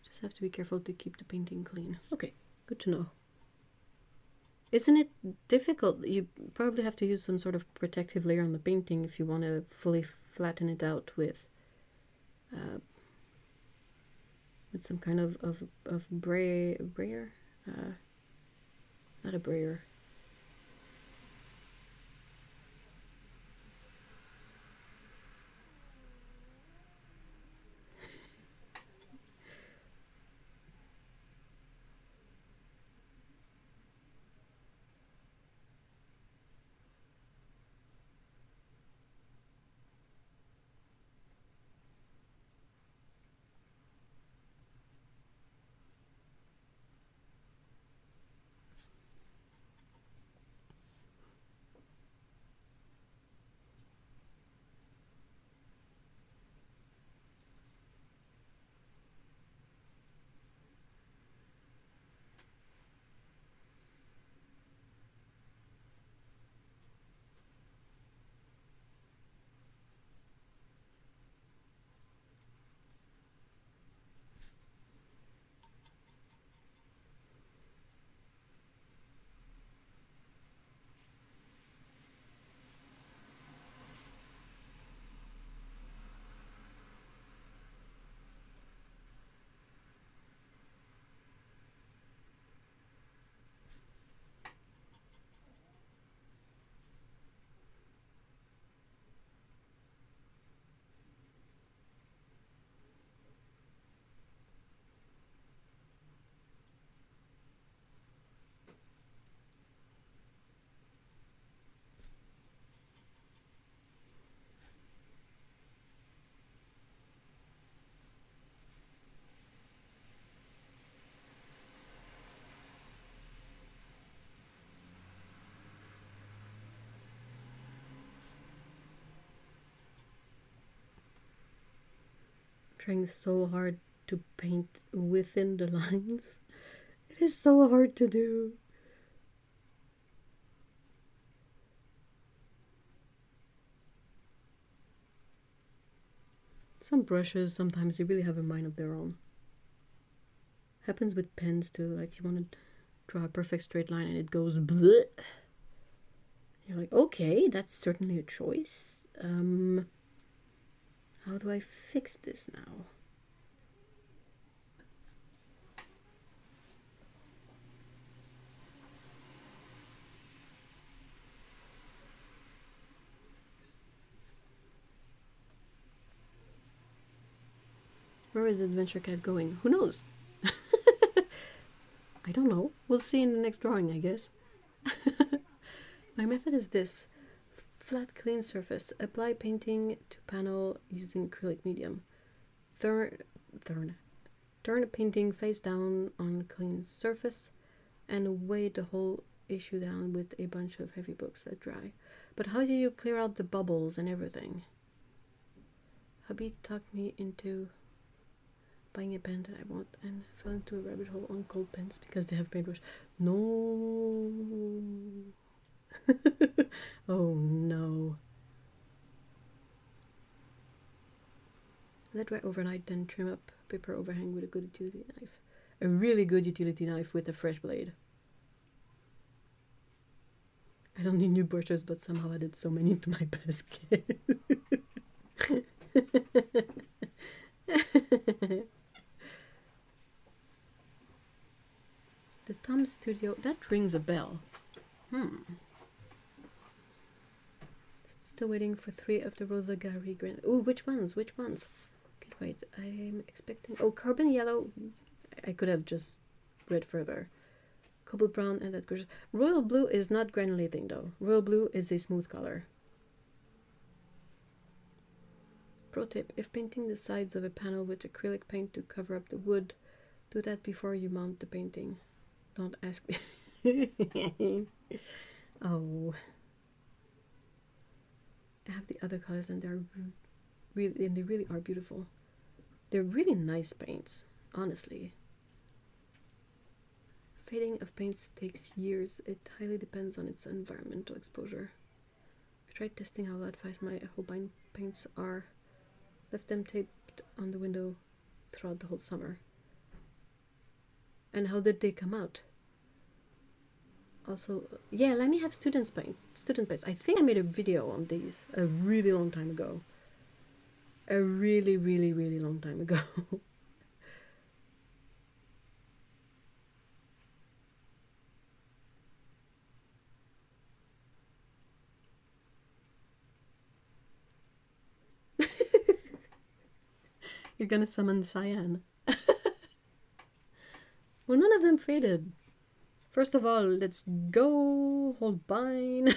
Just have to be careful to keep the painting clean. Okay, good to know. Isn't it difficult? You probably have to use some sort of protective layer on the painting if you want to fully flatten it out with some kind of brayer? Not a brayer. Trying so hard to paint within the lines. It is so hard to do. Some brushes, sometimes they really have a mind of their own. Happens with pens too, like you want to draw a perfect straight line and it goes bleh. You're like, okay, that's certainly a choice. How do I fix this now? Where is Adventure Cat going? Who knows? I don't know. We'll see in the next drawing, I guess. My method is this. Flat, clean surface. Apply painting to panel using acrylic medium. Turn a painting face down on clean surface and weigh the whole issue down with a bunch of heavy books that dry. But how do you clear out the bubbles and everything? Hubby talked me into buying a pen that I want and fell into a rabbit hole on cold pens because they have paintbrush. No. Oh no. Let dry overnight, then trim up paper overhang with a good utility knife. A really good utility knife with a fresh blade. I don't need new brushes, but somehow I did so many into my basket. The Tom Studio, that rings a bell. Still waiting for 3 of the Rosa Gary Grand. Ooh, which ones? Which ones? Can't wait. I'm expecting. Oh, Carbon Yellow. I could have just read further. Cobalt Brown and that gorgeous. Royal Blue is not granulating though. Royal Blue is a smooth color. Pro tip: if painting the sides of a panel with acrylic paint to cover up the wood, do that before you mount the painting. Don't ask me. Oh. I have the other colors and they really are beautiful. They're really nice paints, honestly. Fading of paints takes years. It highly depends on its environmental exposure. I tried testing how loud fast my Holbein paints are. Left them taped on the window throughout the whole summer. And how did they come out? Also, yeah, let me have student paints. I think I made a video on these a really long time ago. A really, really, really long time ago. You're gonna summon cyan. Well, none of them faded. First of all, let's go Holbein.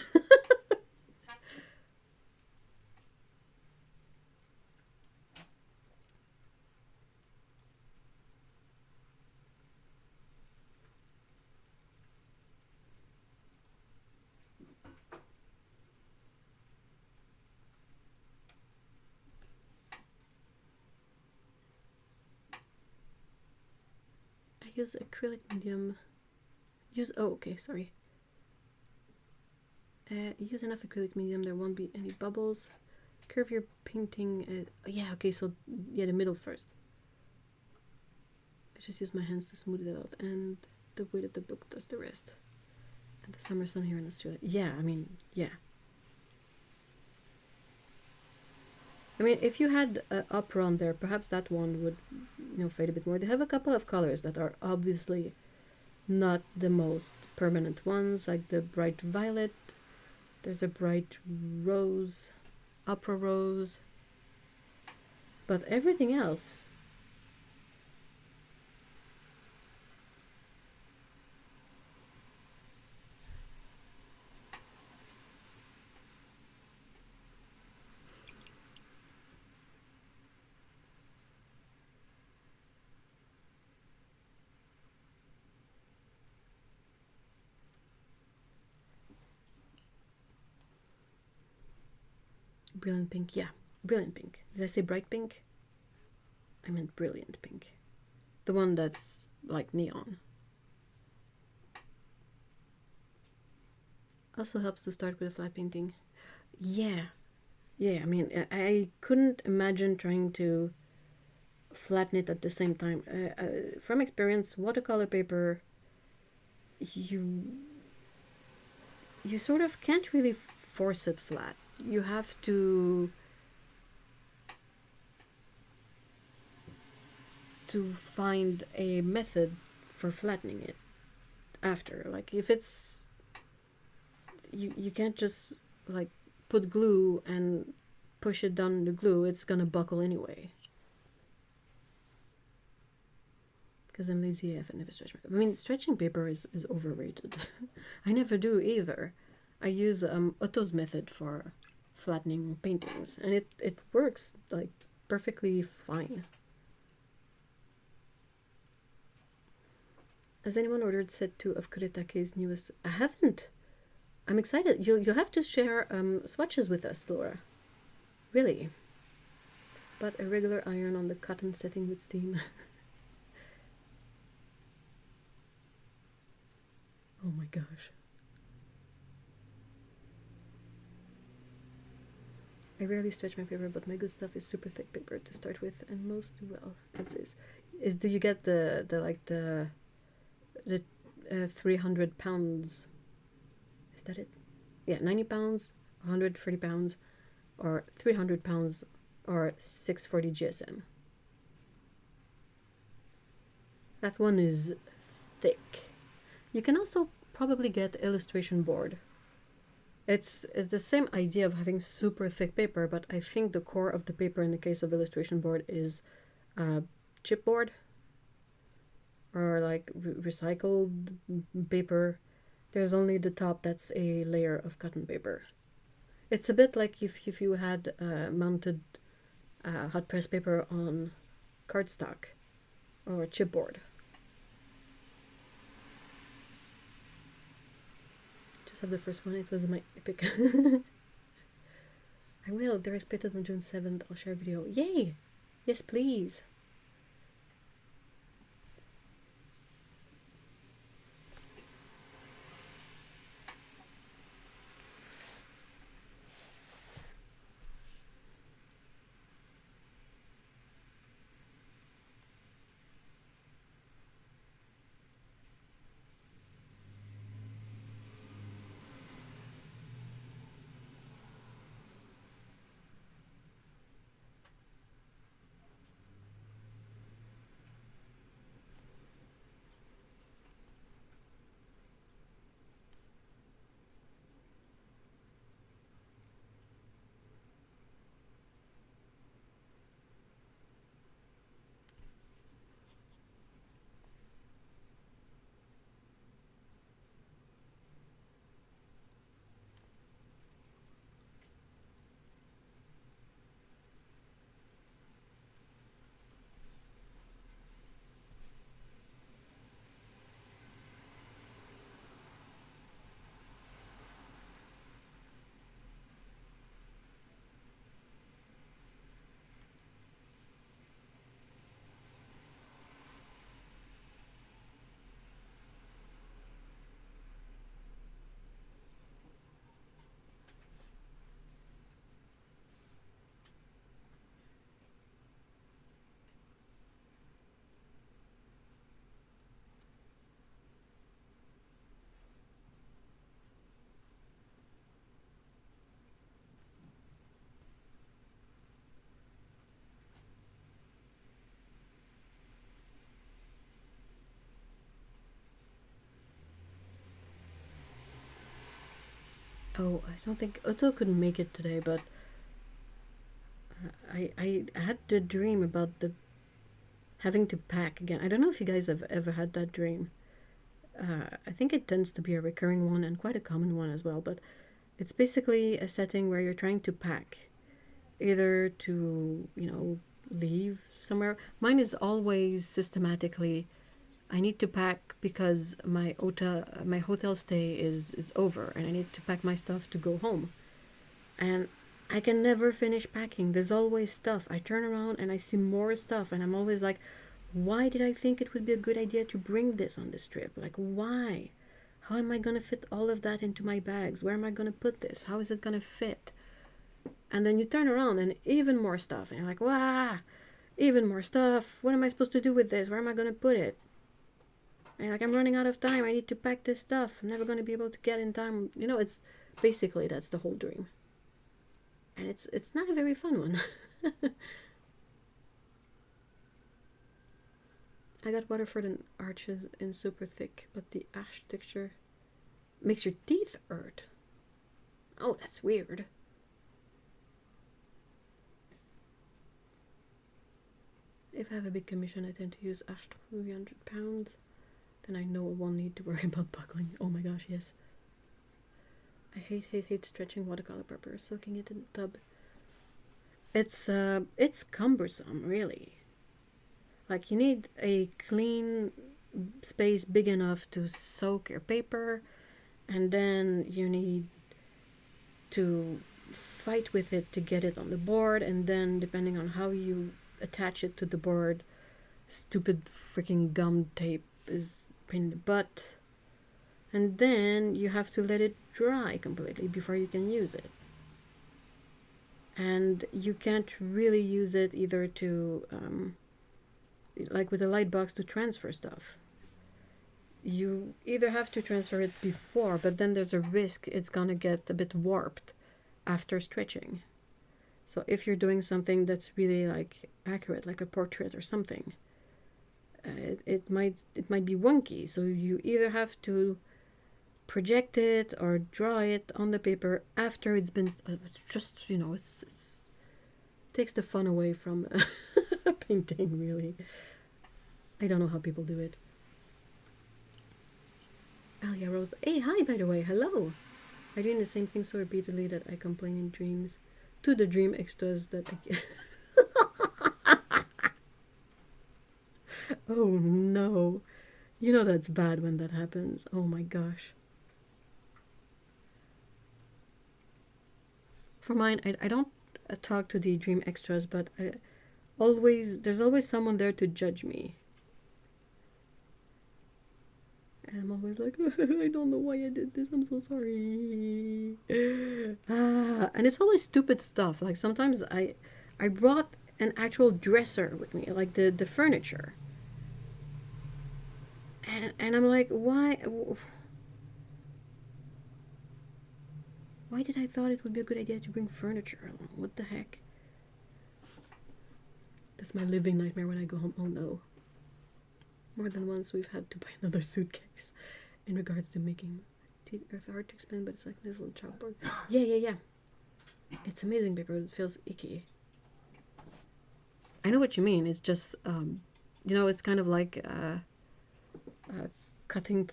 I use acrylic medium. Okay, sorry. Use enough acrylic medium, there won't be any bubbles. Curve your painting. Yeah, okay, so yeah, the middle first. I just use my hands to smooth it out, and the weight of the book does the rest. And the summer sun here in Australia. Yeah, I mean, yeah. I mean, if you had opera on there, perhaps that one would, fade a bit more. They have a couple of colors that are obviously not the most permanent ones, like the bright violet. There's a bright rose, opera rose. But everything else, brilliant pink, yeah, brilliant pink. Did I say bright pink? I meant brilliant pink. The one that's like neon. Also helps to start with a flat painting. Yeah, I mean, I couldn't imagine trying to flatten it at the same time. From experience, watercolor paper, you sort of can't really force it flat. You have to find a method for flattening it after. Like if it's you can't just like put glue and push it down the glue, it's gonna buckle anyway. Because I'm lazy AF and never stretch. I mean, stretching paper is overrated. I never do either. I use Otto's method for flattening paintings, and it works like perfectly fine. Has anyone ordered set 2 of Kuretake's newest? I haven't. I'm excited. You'll have to share swatches with us, Laura. Really. But a regular iron on the cotton setting with steam. Oh my gosh. I rarely stretch my paper, but my good stuff is super thick paper to start with, and most do well as is. Do you get the 300 pounds? Is that it? Yeah, 90 pounds, 130 pounds, or 300 pounds, or 640 GSM. That one is thick. You can also probably get illustration board. It's the same idea of having super thick paper, but I think the core of the paper in the case of illustration board is chipboard or like recycled paper. There's only the top that's a layer of cotton paper. It's a bit like if you had mounted hot press paper on cardstock or chipboard. Have the first one. It was my epic. I will. They're expected on June 7th. I'll share a video. Yay! Yes, please. Oh, I don't think Otto couldn't make it today, but I had the dream about the having to pack again. I don't know if you guys have ever had that dream. I think it tends to be a recurring one and quite a common one as well, but it's basically a setting where you're trying to pack, either to, leave somewhere. Mine is always systematically, I need to pack because my hotel stay is over and I need to pack my stuff to go home. And I can never finish packing. There's always stuff. I turn around and I see more stuff and I'm always like, why did I think it would be a good idea to bring this on this trip? Like, why? How am I going to fit all of that into my bags? Where am I going to put this? How is it going to fit? And then you turn around and even more stuff. And you're like, wow, even more stuff. What am I supposed to do with this? Where am I going to put it? And you're like, I'm running out of time. I need to pack this stuff. I'm never going to be able to get in time. It's basically that's the whole dream. And it's not a very fun one. I got Waterford and Arches in super thick, but the ash texture makes your teeth hurt. Oh, that's weird. If I have a big commission, I tend to use ash 300 pounds. Then I know I won't need to worry about buckling. Oh my gosh, yes. I hate stretching watercolor paper, soaking it in the tub. It's cumbersome, really. Like, you need a clean space big enough to soak your paper, and then you need to fight with it to get it on the board, and then depending on how you attach it to the board, stupid freaking gum tape is pain in the butt. And then you have to let it dry completely before you can use it. And you can't really use it either to, like with a light box, to transfer stuff. You either have to transfer it before, but then there's a risk it's gonna get a bit warped after stretching. So if you're doing something that's really like accurate, like a portrait or something, it might be wonky. So you either have to project it or draw it on the paper after it's been. It's just it takes the fun away from painting. Really, I don't know how people do it. Alia Rose, hey, hi, by the way, hello. I'm doing the same thing so repeatedly that I complain in dreams to the dream extras that I Oh no. That's bad when that happens. Oh my gosh. For mine, I don't talk to the dream extras, but there's always someone there to judge me. And I'm always like, I don't know why I did this. I'm so sorry. And it's always stupid stuff. Like sometimes I brought an actual dresser with me, like the furniture. And I'm like, why? Why did I thought it would be a good idea to bring furniture along? What the heck? That's my living nightmare when I go home. Oh no. More than once we've had to buy another suitcase in regards to making teeth. It's hard to explain, but it's like this little chalkboard. Yeah. It's amazing paper. It feels icky. I know what you mean. It's just, it's kind of like cutting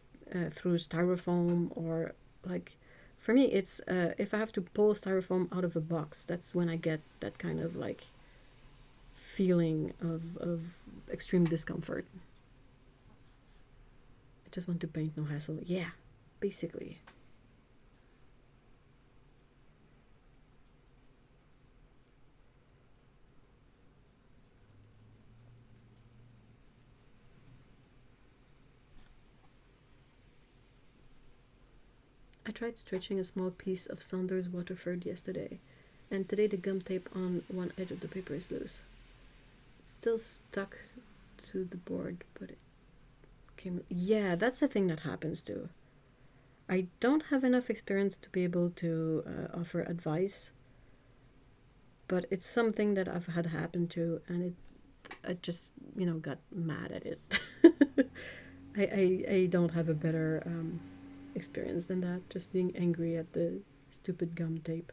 through styrofoam, or like, for me, it's if I have to pull styrofoam out of a box, that's when I get that kind of like feeling of extreme discomfort. I just want to paint, no hassle. Yeah, basically. I tried stretching a small piece of Saunders Waterford yesterday, and today the gum tape on one edge of the paper is loose. It's still stuck to the board, but it came... Yeah, that's the thing that happens too. I don't have enough experience to be able to offer advice, but it's something that I've had happen to, and I just, got mad at it. I don't have a better... experience than that, just being angry at the Stupid gum tape.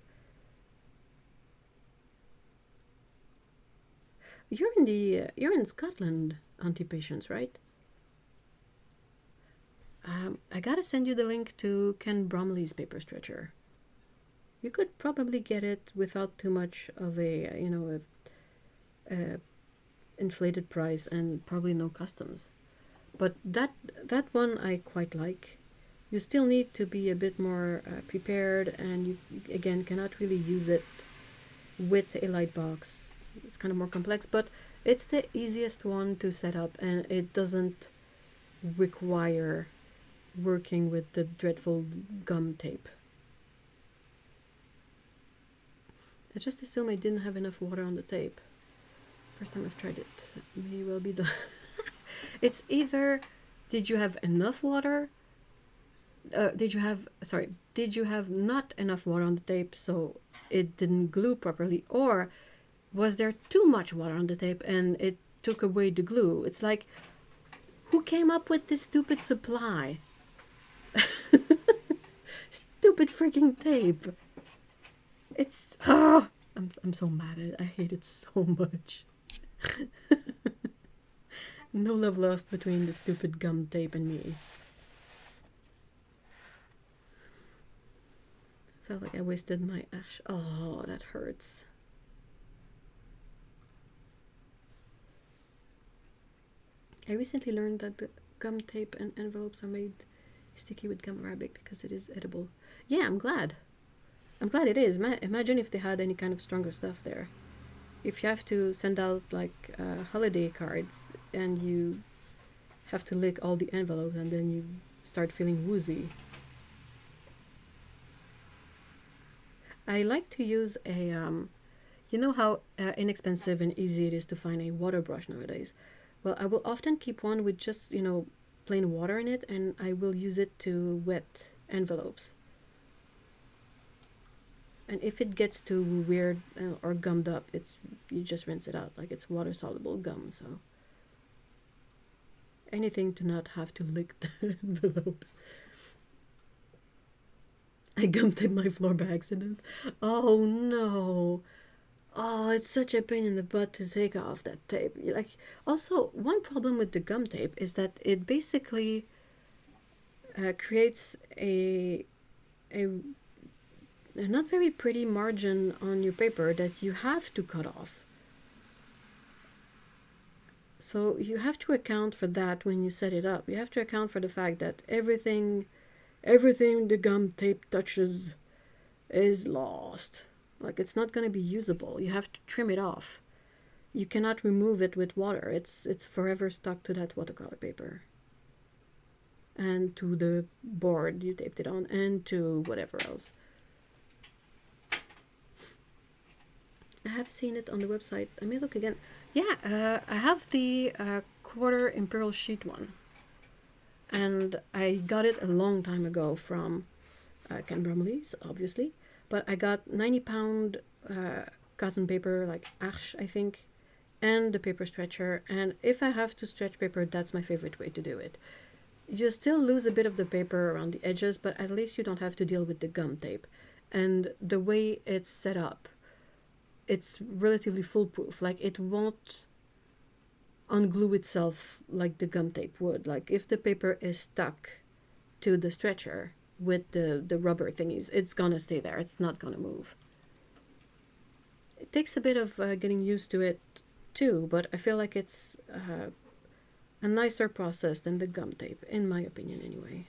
You're in Scotland, Auntie Patience, right? I gotta send you the link to Ken Bromley's paper stretcher. You could probably get it without too much of a, you know, a inflated price and probably no customs. But that one I quite like. You still need to be a bit more prepared, and you again cannot really use it with a light box. It's kind of more complex, but it's the easiest one to set up, and it doesn't require working with the dreadful gum tape. I just assume I didn't have enough water on the tape. First time I've tried it. May well be the... It's either did you have enough water? Did you have not enough water on the tape so it didn't glue properly? Or was there too much water on the tape and it took away the glue? It's like, who came up with this stupid supply? Stupid freaking tape. It's I'm so mad at it. I hate it so much. No love lost between the stupid gum tape and me. Felt like I wasted my ash. Oh, that hurts. I recently learned that the gum tape and envelopes are made sticky with gum arabic because it is edible. Yeah, I'm glad. I'm glad it is. Imagine if they had any kind of stronger stuff there. If you have to send out like holiday cards and you have to lick all the envelopes and then you start feeling woozy. I like to use a, you know how inexpensive and easy it is to find a water brush nowadays? Well, I will often keep one with just, you know, plain water in it, and I will use it to wet envelopes. And if it gets too weird or gummed up, you just rinse it out. Like, it's water soluble gum, so anything to not have to lick the envelopes. I gum taped my floor by accident. Oh no. Oh, it's such a pain in the butt to take off that tape. Like, also, one problem with the gum tape is that it basically creates a not very pretty margin on your paper that you have to cut off. So you have to account for that when you set it up. You have to account for the fact that everything the gum tape touches is lost. Like, it's not going to be usable. You have to trim it off. You cannot remove it with water. It's forever stuck to that watercolor paper. And to the board you taped it on, and to whatever else. I have seen it on the website. I may look again. Yeah, I have the quarter imperial sheet one. And I got it a long time ago from Ken Bromley's, obviously. But I got 90-pound cotton paper, like ash, I think, and the paper stretcher. And if I have to stretch paper, that's my favorite way to do it. You still lose a bit of the paper around the edges, but at least you don't have to deal with the gum tape. And the way it's set up, it's relatively foolproof. Like, it won't unglue itself like the gum tape would. Like, if the paper is stuck to the stretcher with the rubber thingies, it's gonna stay there. It's not gonna move. It takes a bit of getting used to it too, but I feel like it's a nicer process than the gum tape, in my opinion anyway.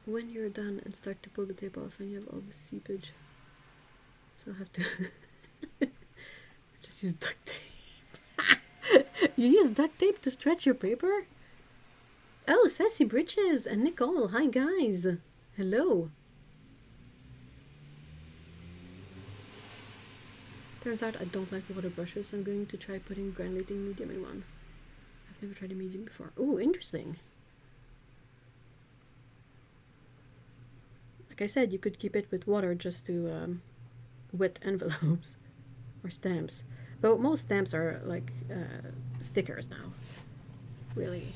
When you're done and start to pull the tape off and you have all the seepage, so I have to just use duct tape. You use duct tape to stretch your paper? Oh, Sassy Britches and Nicole, hi guys. Hello. Turns out I don't like water brushes. I'm going to try putting granulating medium in one. I've never tried a medium before. Oh, interesting. Like I said, you could keep it with water just to wet envelopes or stamps. Though most stamps are like stickers now, really.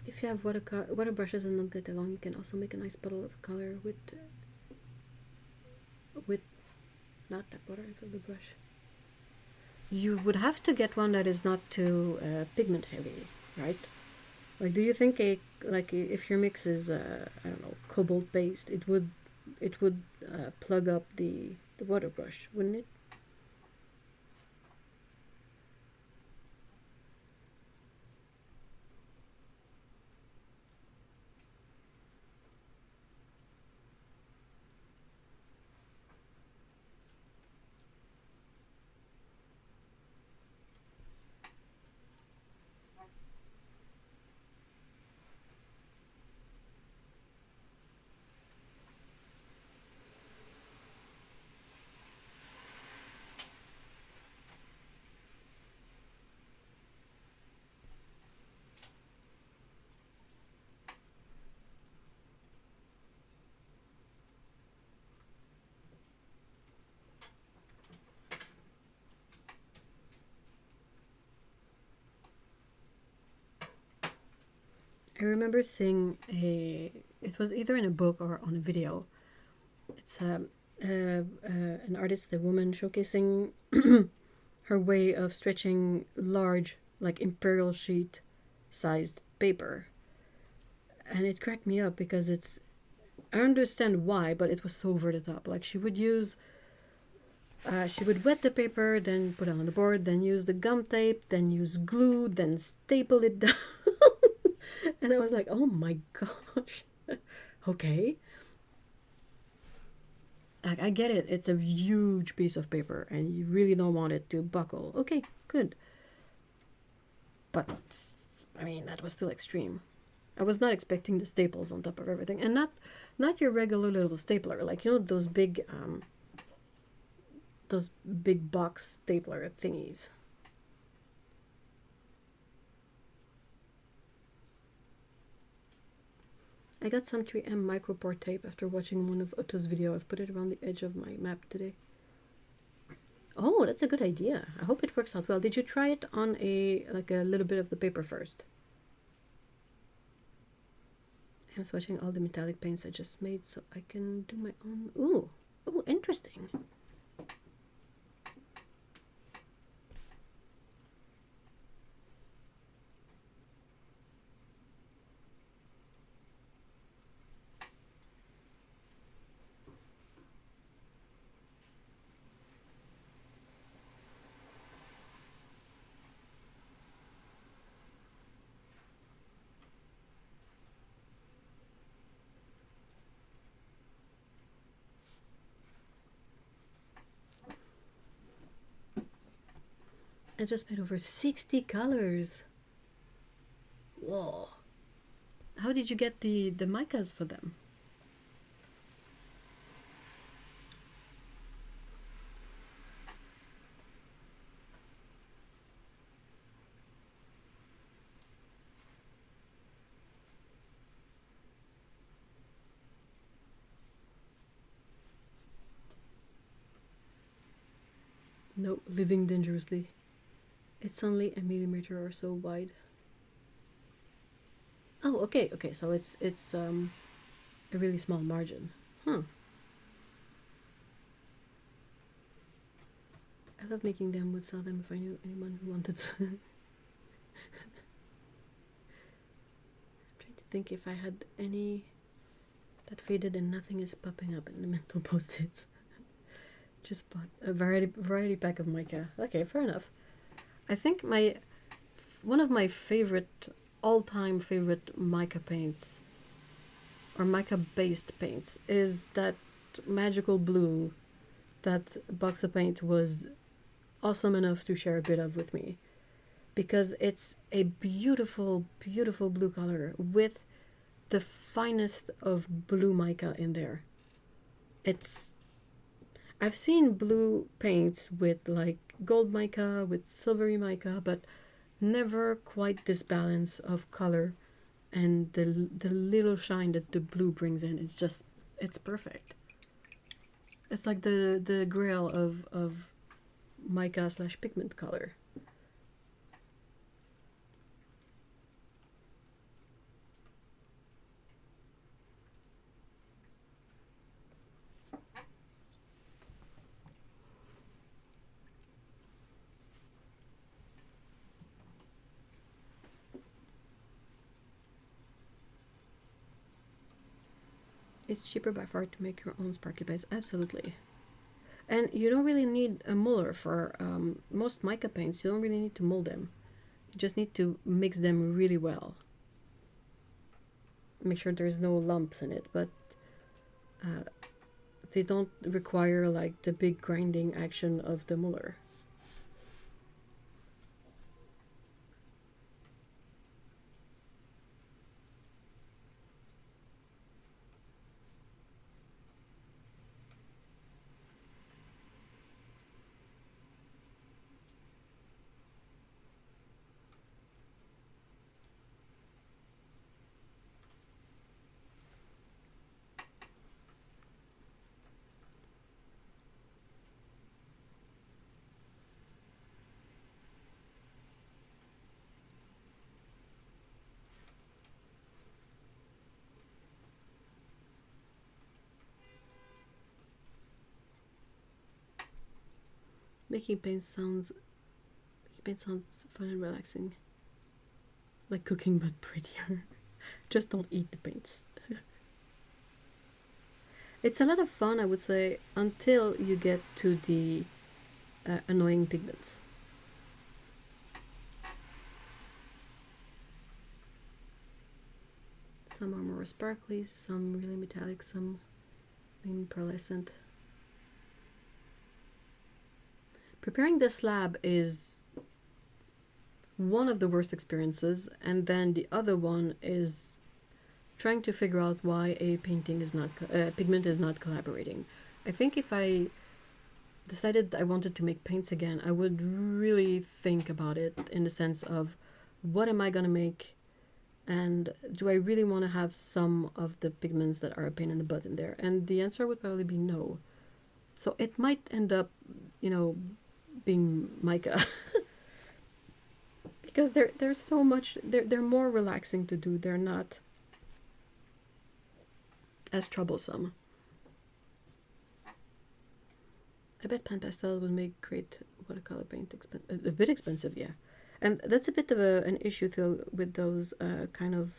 If you have water brushes and don't get along, you can also make a nice puddle of color with not tap water and fill the brush. You would have to get one that is not too pigment heavy, right? Like, do you think if your mix is I don't know, cobalt based, it would plug up the water brush, wouldn't it? I remember seeing it was either in a book or on a video. It's an artist, a woman, showcasing her way of stretching large, like imperial sheet sized paper. And it cracked me up because I understand why, but it was so over the top. Like, she would wet the paper, then put it on the board, then use the gum tape, then use glue, then staple it down. And I was like, oh my gosh. Okay. I get it. It's a huge piece of paper and you really don't want it to buckle. Okay, good. But, I mean, that was still extreme. I was not expecting the staples on top of everything. And not your regular little stapler. Like, you know, those big box stapler thingies. I got some 3M micropore tape after watching one of Otto's video. I've put it around the edge of my map today. Oh, that's a good idea. I hope it works out well. Did you try it on a little bit of the paper first? I'm swatching all the metallic paints I just made so I can do my own. Ooh, interesting. I just made over 60 colors. Whoa. How did you get the micas for them? No, living dangerously. It's only a millimeter or so wide. Oh, okay, so it's a really small margin. Huh. I love making them, would sell them if I knew anyone who wanted some. I'm trying to think if I had any that faded and nothing is popping up in the mental post-its. Just bought a variety pack of mica. Okay, fair enough. I think one of my all-time favorite mica paints, or mica-based paints, is that magical blue that box of paint was awesome enough to share a bit of with me, because it's a beautiful, beautiful blue color with the finest of blue mica in there. I've seen blue paints with like gold mica, with silvery mica, but never quite this balance of color and the little shine that the blue brings in. It's perfect. It's like the grail of mica slash pigment color. It's cheaper by far to make your own sparkly paints, absolutely. And you don't really need a muller for most mica paints. You don't really need to mold them. You just need to mix them really well. Make sure there's no lumps in it, but they don't require like the big grinding action of the muller. Making paint sounds fun and relaxing. Like cooking, but prettier. Just don't eat the paints. It's a lot of fun, I would say, until you get to the annoying pigments. Some are more sparkly, some really metallic, some lean pearlescent. Preparing the slab is one of the worst experiences, and then the other one is trying to figure out why a painting is not pigment is not collaborating. I think if I decided I wanted to make paints again, I would really think about it in the sense of what am I gonna make, and do I really want to have some of the pigments that are a pain in the butt in there? And the answer would probably be no. So it might end up, you know, being mica. Because there's so much, they're more relaxing to do. They're not as troublesome. I bet pan pastel would make great watercolor paint a bit expensive, yeah. And that's a bit of an issue though with those kind of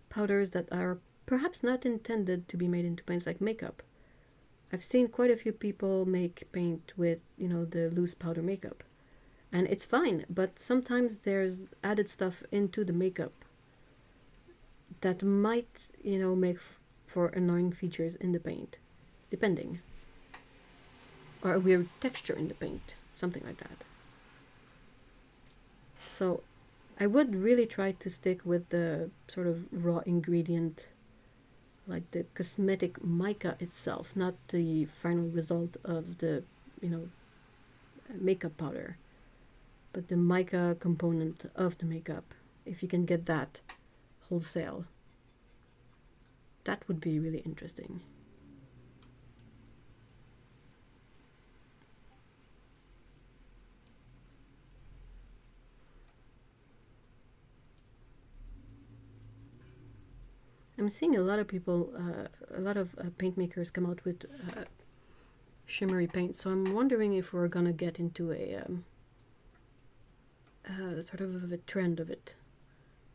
powders that are perhaps not intended to be made into paints, like makeup. I've seen quite a few people make paint with, you know, the loose powder makeup. And it's fine, but sometimes there's added stuff into the makeup that might, you know, make for annoying features in the paint, depending. Or a weird texture in the paint, something like that. So I would really try to stick with the sort of raw ingredient, like the cosmetic mica itself, not the final result of the, you know, makeup powder, but the mica component of the makeup. If you can get that wholesale, that would be really interesting. I'm seeing a lot of people, a lot of paint makers come out with shimmery paint, so I'm wondering if we're gonna get into a sort of a trend of it.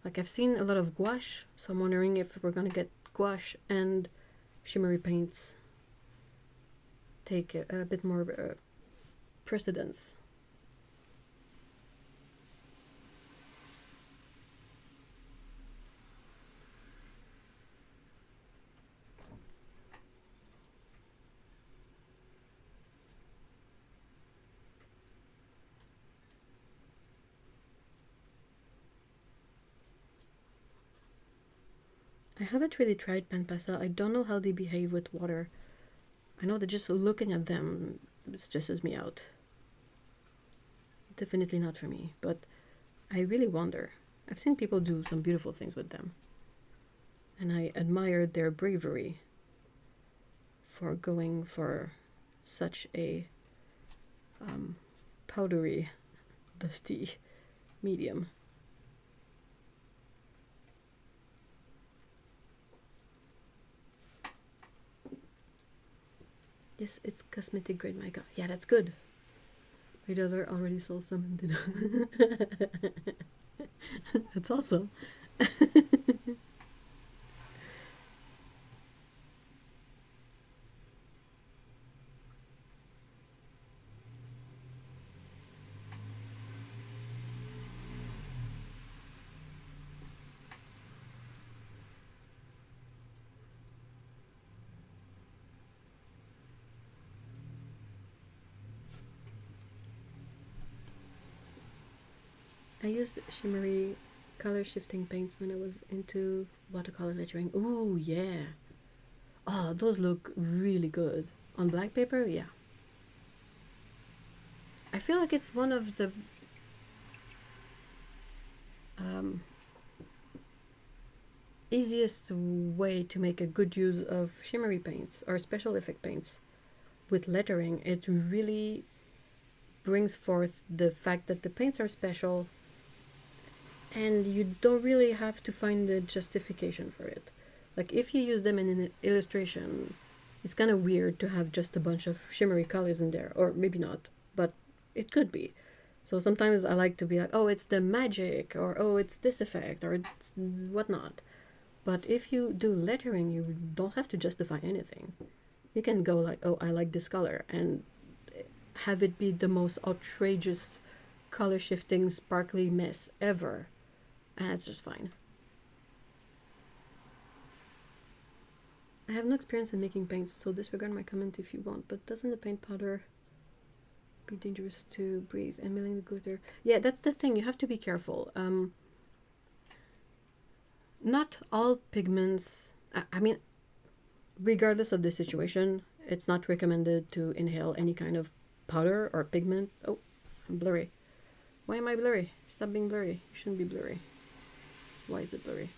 Like I've seen a lot of gouache, so I'm wondering if we're gonna get gouache and shimmery paints take a bit more precedence. I haven't really tried pan pastel. I don't know how they behave with water. I know that just looking at them stresses me out. Definitely not for me, but I really wonder. I've seen people do some beautiful things with them, and I admired their bravery for going for such a powdery, dusty medium. Yes, it's cosmetic grade mica. Yeah, that's good. My daughter already saw some and did. That's awesome. I used shimmery color shifting paints when I was into watercolor lettering. Ooh, yeah. Oh, those look really good. On black paper, yeah. I feel like it's one of the easiest way to make a good use of shimmery paints or special effect paints. With lettering, it really brings forth the fact that the paints are special and you don't really have to find a justification for it. Like if you use them in an illustration, it's kind of weird to have just a bunch of shimmery colors in there, or maybe not, but it could be. So sometimes I like to be like, oh, it's the magic, or oh, it's this effect, or it's whatnot. But if you do lettering, you don't have to justify anything. You can go like, oh, I like this color, and have it be the most outrageous color shifting sparkly mess ever, and that's just fine. I have no experience in making paints, so disregard my comment if you want, but doesn't the paint powder be dangerous to breathe and milling the glitter? Yeah, that's the thing, you have to be careful. Not all pigments, I mean, regardless of the situation, it's not recommended to inhale any kind of powder or pigment. Oh, I'm blurry. Why am I blurry? Stop being blurry. You shouldn't be blurry. Why is it blurry?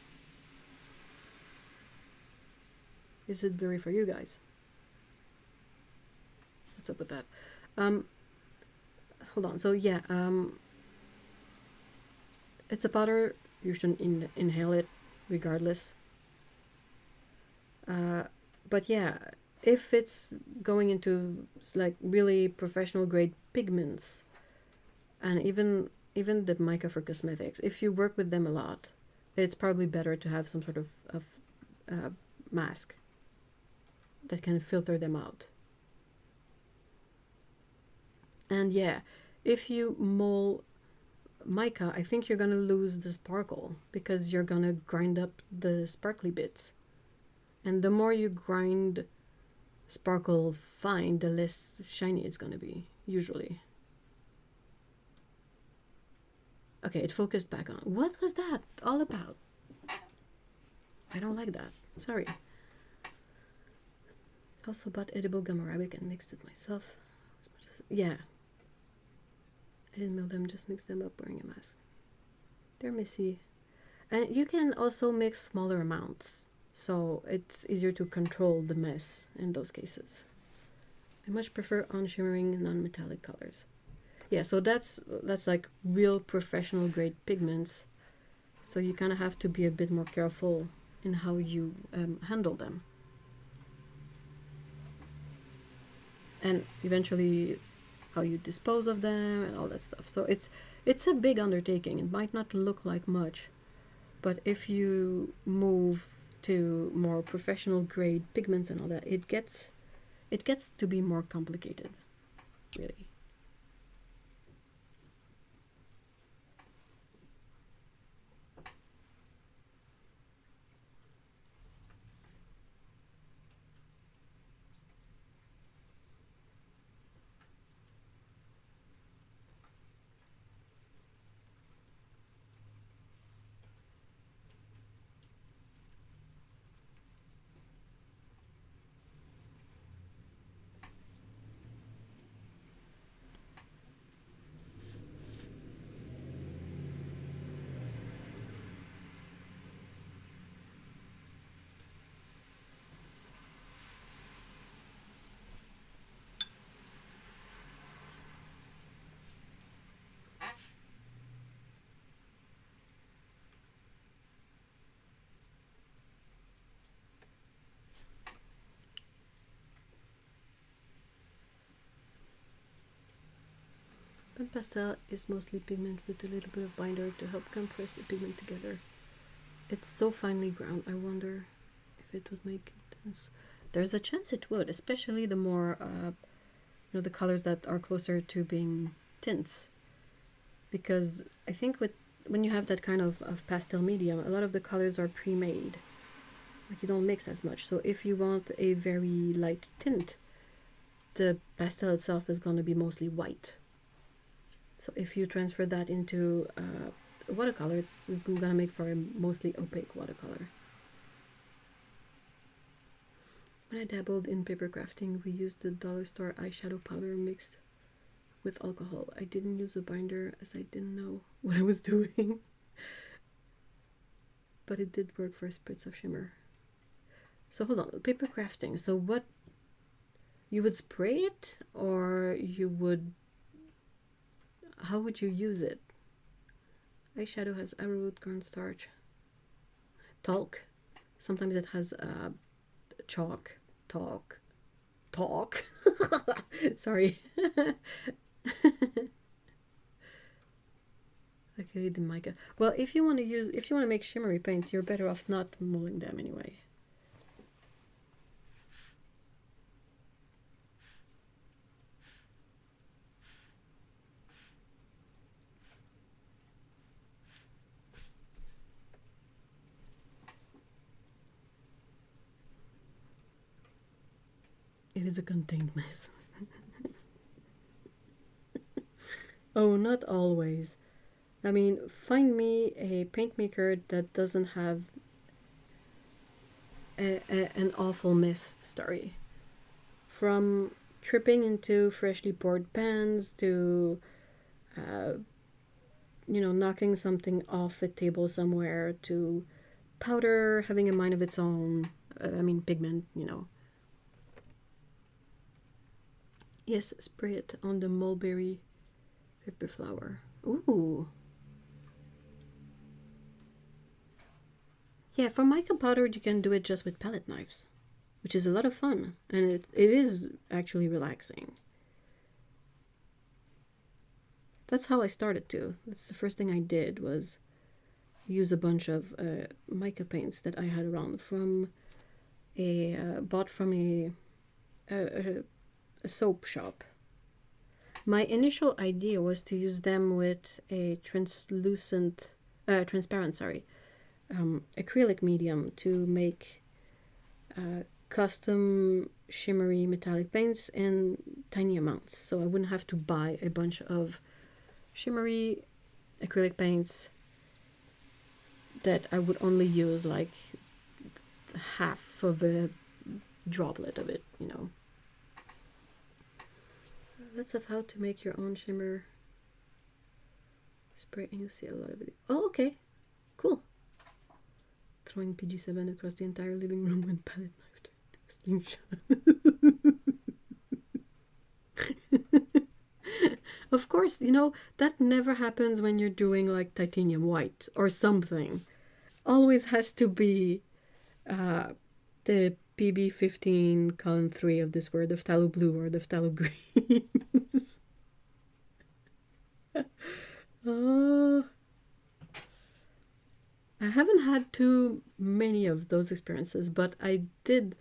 Is it blurry for you guys? What's up with that? Hold on. So yeah, it's a powder. You shouldn't inhale it, regardless. But yeah, if it's going into like really professional grade pigments, and even the mica for cosmetics, if you work with them a lot, it's probably better to have some sort of mask that can filter them out. And yeah, if you mold mica, I think you're gonna lose the sparkle because you're gonna grind up the sparkly bits. And the more you grind sparkle fine, the less shiny it's gonna be, usually. Okay, it focused back on. What was that all about? I don't like that. Sorry. Also bought edible gum arabic and mixed it myself. Yeah. I didn't mill them, just mix them up wearing a mask. They're messy. And you can also mix smaller amounts, so it's easier to control the mess in those cases. I much prefer on-shimmering non-metallic colors. Yeah, so that's like real professional grade pigments. So you kind of have to be a bit more careful in how you handle them. And eventually how you dispose of them and all that stuff. So it's a big undertaking. It might not look like much, but if you move to more professional grade pigments and all that, it gets to be more complicated, really. pastel is mostly pigment with a little bit of binder to help compress the pigment together. It's so finely ground, I wonder if it would make it dense. There's a chance it would, especially the more, you know, the colors that are closer to being tints. Because I think when you have that kind of pastel medium, a lot of the colors are pre-made. Like you don't mix as much. So if you want a very light tint, the pastel itself is going to be mostly white. So if you transfer that into watercolor, it's going to make for a mostly opaque watercolor. When I dabbled in paper crafting, we used the dollar store eyeshadow powder mixed with alcohol. I didn't use a binder as I didn't know what I was doing. But it did work for a spritz of shimmer. So hold on, paper crafting. So what, you would spray it, or you would, how would you use it? Eyeshadow has arrowroot, cornstarch, talc. Sometimes it has chalk, talk. Sorry. Okay, the mica. Well, if you want to make shimmery paints, you're better off not molding them anyway. It is a contained mess. Oh, not always. I mean, find me a paint maker that doesn't have an awful mess story. From tripping into freshly poured pans to, you know, knocking something off a table somewhere to powder having a mind of its own. I mean, pigment, you know. Yes, spray it on the mulberry pepper flower. Ooh. Yeah, for mica powder, you can do it just with palette knives, which is a lot of fun, and it is actually relaxing. That's how I started too. That's the first thing I did, was use a bunch of mica paints that I had around from bought from a soap shop. My initial idea was to use them with a transparent, acrylic medium to make custom shimmery metallic paints in tiny amounts, so I wouldn't have to buy a bunch of shimmery acrylic paints that I would only use like half of a droplet of it, you know. Lots of how to make your own shimmer spray, and you see a lot of it. Oh, okay, cool. Throwing PG7 across the entire living room with palette knife slingshot. Of course, you know, that never happens when you're doing like titanium white or something. Always has to be the PB15 column 3 of this word, the phthalo blue or the phthalo greens. I haven't had too many of those experiences, but I did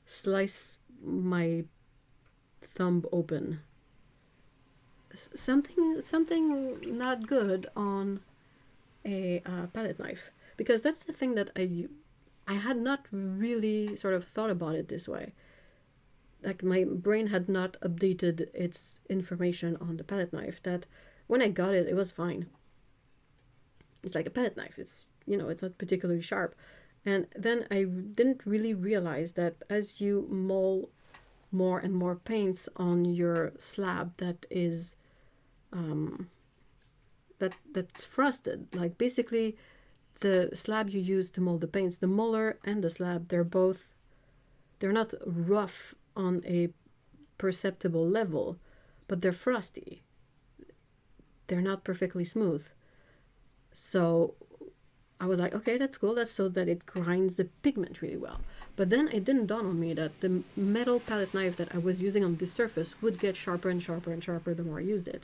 slice my thumb open. Something not good on a palette knife, because that's the thing that I had not really sort of thought about it this way. Like my brain had not updated its information on the palette knife, that when I got it, it was fine. It's like a palette knife. It's, you know, it's not particularly sharp. And then I didn't really realize that as you mold more and more paints on your slab that is that's frosted, like basically the slab you use to mold the paints, the molar and the slab, they're not rough on a perceptible level, but they're frosty. They're not perfectly smooth. So I was like, okay, that's cool. That's so that it grinds the pigment really well. But then it didn't dawn on me that the metal palette knife that I was using on this surface would get sharper and sharper and sharper the more I used it.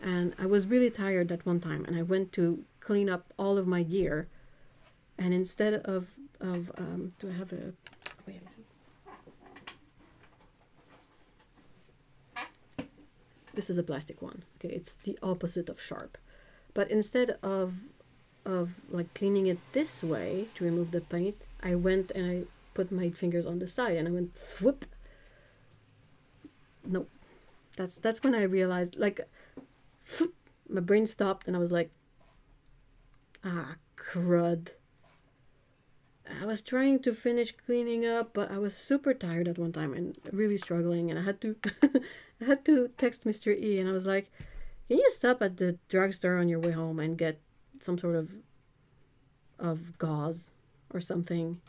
And I was really tired at one time, and I went to clean up all of my gear. And instead of do I have a, wait a minute. This is a plastic one. Okay, it's the opposite of sharp. But instead of like cleaning it this way to remove the paint, I went and I put my fingers on the side and I went whoop. No, that's when I realized, like, whoop, my brain stopped and I was like, ah, crud. I was trying to finish cleaning up, but I was super tired at one time and really struggling, and I had to I had to text Mr. E, and I was like, can you stop at the drugstore on your way home and get some sort of gauze or something,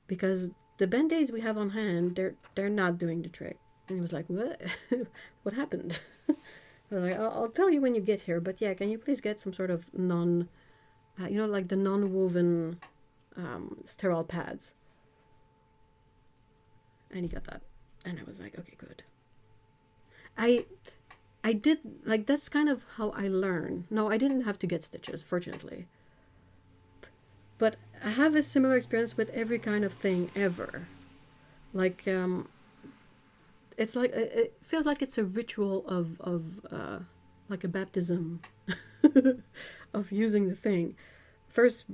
because the band-aids we have on hand, they're not doing the trick. And he was like, what? What happened? I was like, I'll tell you when you get here, but yeah, can you please get some sort of like the non-woven sterile pads. And he got that, and I was like, okay, good. I did, like, that's kind of how I learn. No, I didn't have to get stitches, fortunately, but I have a similar experience with every kind of thing ever. Like, it's like, it feels like it's a ritual of like a baptism of using the thing. First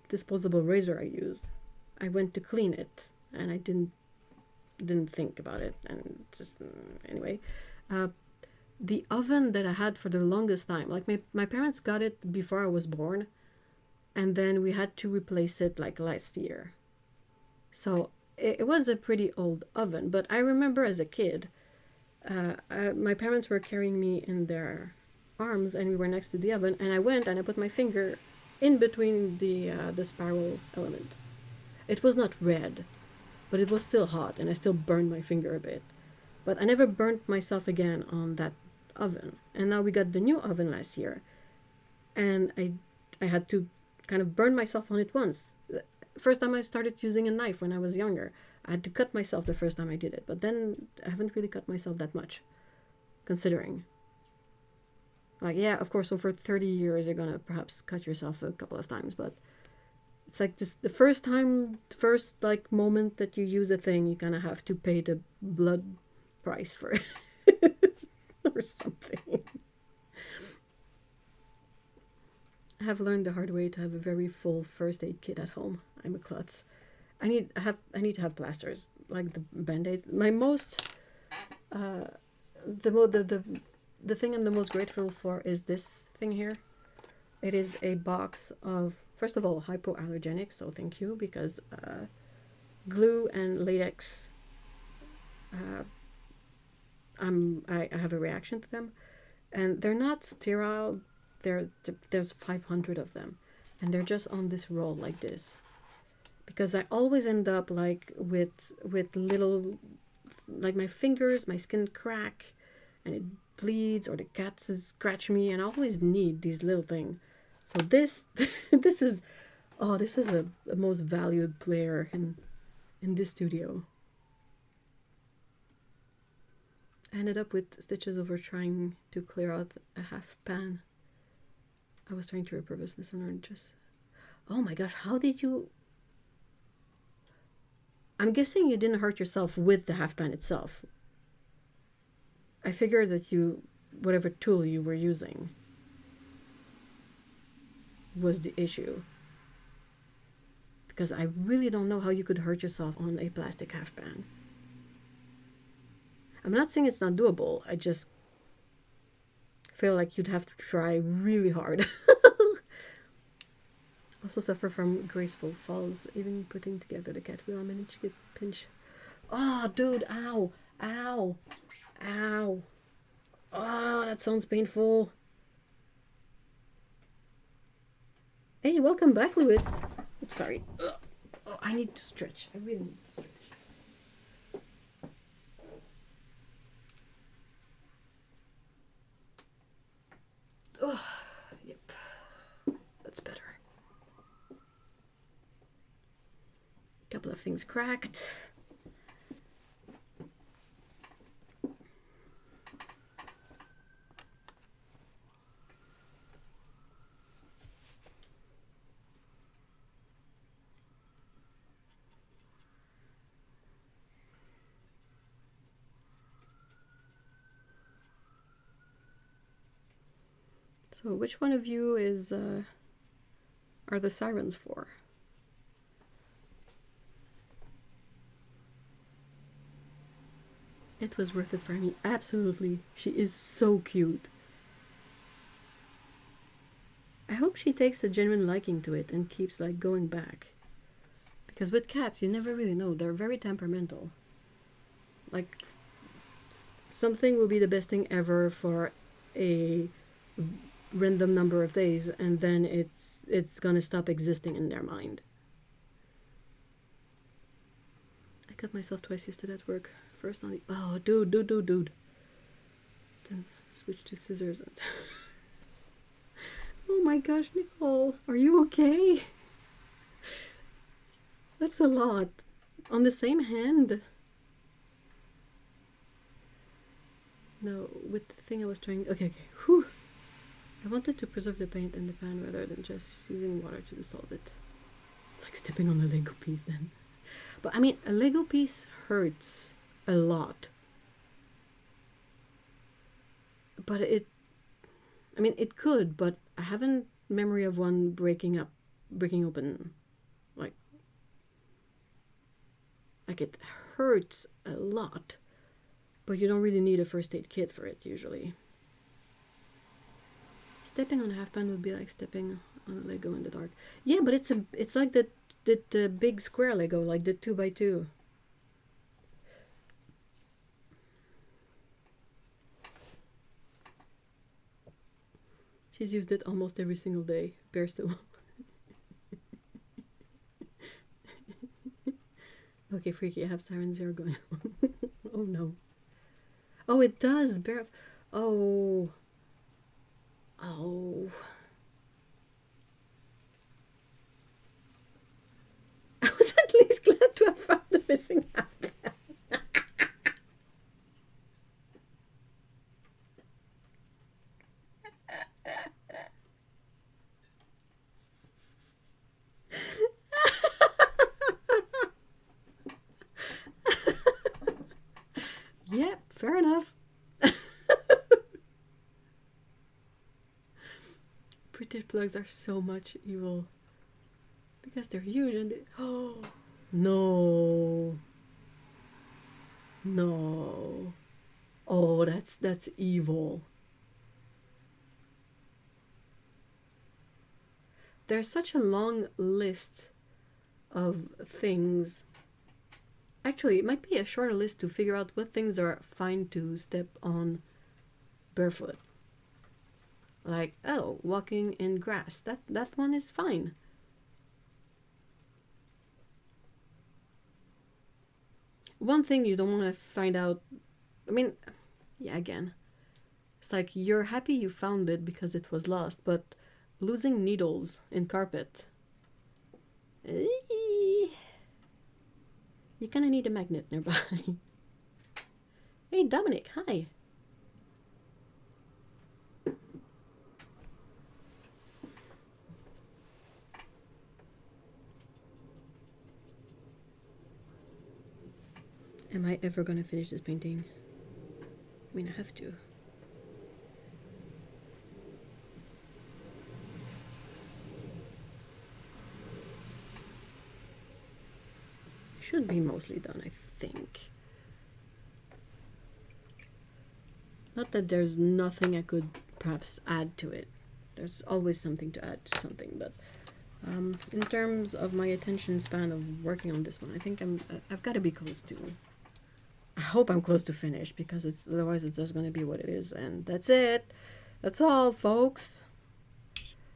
disposable razor I used, I went to clean it and I didn't think about it, and just anyway. The oven that I had for the longest time, like my parents got it before I was born, and then we had to replace it like last year. So it was a pretty old oven, but I remember as a kid, my parents were carrying me in their arms and we were next to the oven, and I went and I put my finger in between the spiral element. It was not red, but it was still hot, and I still burned my finger a bit. But I never burnt myself again on that oven. And now we got the new oven last year, and I had to kind of burn myself on it once. First time I started using a knife when I was younger, I had to cut myself the first time I did it, but then I haven't really cut myself that much, considering. Like, yeah, of course, over 30 years, you're gonna perhaps cut yourself a couple of times, but it's like this, the first like moment that you use a thing, you kind of have to pay the blood price for it or something. I have learned the hard way to have a very full first aid kit at home. I'm a klutz. I need to have plasters, like the band-aids. My most the thing I'm the most grateful for is this thing here. It is a box of, first of all, hypoallergenic, so thank you, because glue and latex, I have a reaction to them, and they're not sterile. There's 500 of them, and they're just on this roll like this, because I always end up like with little, like my fingers, my skin crack, and it bleeds, or the cats scratch me, and I always need these little things. So this this is a most valued player in this studio. I ended up with stitches over trying to clear out a half pan. I was trying to repurpose this and just, oh my gosh, how did you? I'm guessing you didn't hurt yourself with the half pan itself. I figured that whatever tool you were using was the issue, because I really don't know how you could hurt yourself on a plastic half pan. I'm not saying it's not doable, I just feel like you'd have to try really hard. Also suffer from graceful falls, even putting together the cat wheel. I managed to get pinch. Oh, dude, ow, ow, ow. Oh, that sounds painful. Hey, welcome back, Louis. Oops, sorry. Ugh. Oh, I need to stretch. I really need to stretch. Oh, yep. That's better. A couple of things cracked. So which one of you is are the sirens for? It was worth it for me, absolutely. She is so cute. I hope she takes a genuine liking to it and keeps like going back. Because with cats, you never really know. They're very temperamental. Like, something will be the best thing ever for a random number of days, and then it's gonna stop existing in their mind. I cut myself twice yesterday at work. First on the... Oh, dude. Then switch to scissors. Oh my gosh, Nicole. Are you okay? That's a lot. On the same hand. No, with the thing I was trying... Okay. Whew. I wanted to preserve the paint in the pan rather than just using water to dissolve it. Like stepping on a Lego piece then. But I mean, a Lego piece hurts a lot. But it could, but I haven't memory of one breaking open. Like it hurts a lot. But you don't really need a first aid kit for it usually. Stepping on a half pan would be like stepping on a Lego in the dark. Yeah, but it's like the big square Lego, like the 2x2. She's used it almost every single day. Bear still. Okay, freaky. I have Siren Zero going on. Oh no. Oh, it does. Bear. Oh. Oh. I was at least glad to have found the missing half. Yeah, fair enough. British plugs are so much evil because they're huge and they... Oh no, no. Oh, that's evil. There's such a long list of things. Actually, it might be a shorter list to figure out what things are fine to step on barefoot. Like, oh, walking in grass. That one is fine. One thing you don't want to find out... I mean, yeah, again. It's like, you're happy you found it because it was lost, but losing needles in carpet... You kind of need a magnet nearby. Hey, Dominic, hi. Am I ever gonna finish this painting? I mean, I have to. Should be mostly done, I think. Not that there's nothing I could perhaps add to it. There's always something to add to something, but in terms of my attention span of working on this one, I think I've got to be close to. I hope I'm close to finish because otherwise it's just going to be what it is, and that's it. That's all, folks.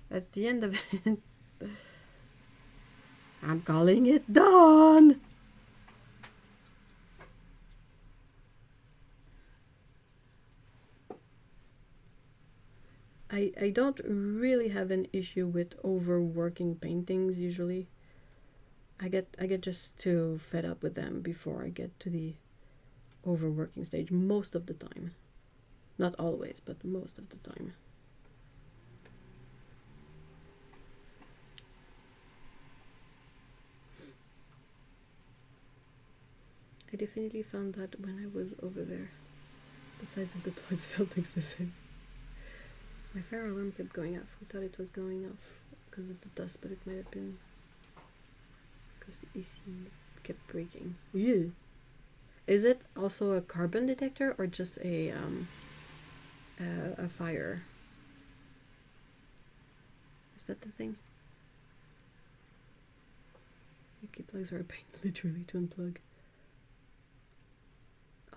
That's the end of it. I'm calling it done. I don't really have an issue with overworking paintings usually. I get just too fed up with them before I get to the overworking stage most of the time. Not always, but most of the time. I definitely found that when I was over there. The size of the plugs felt excessive. My fire alarm kept going off. We thought it was going off because of the dust, but it might have been because the AC kept breaking. Yeah. Is it also a carbon detector or just a fire? Is that the thing? Your key plugs are a pain, literally, to unplug.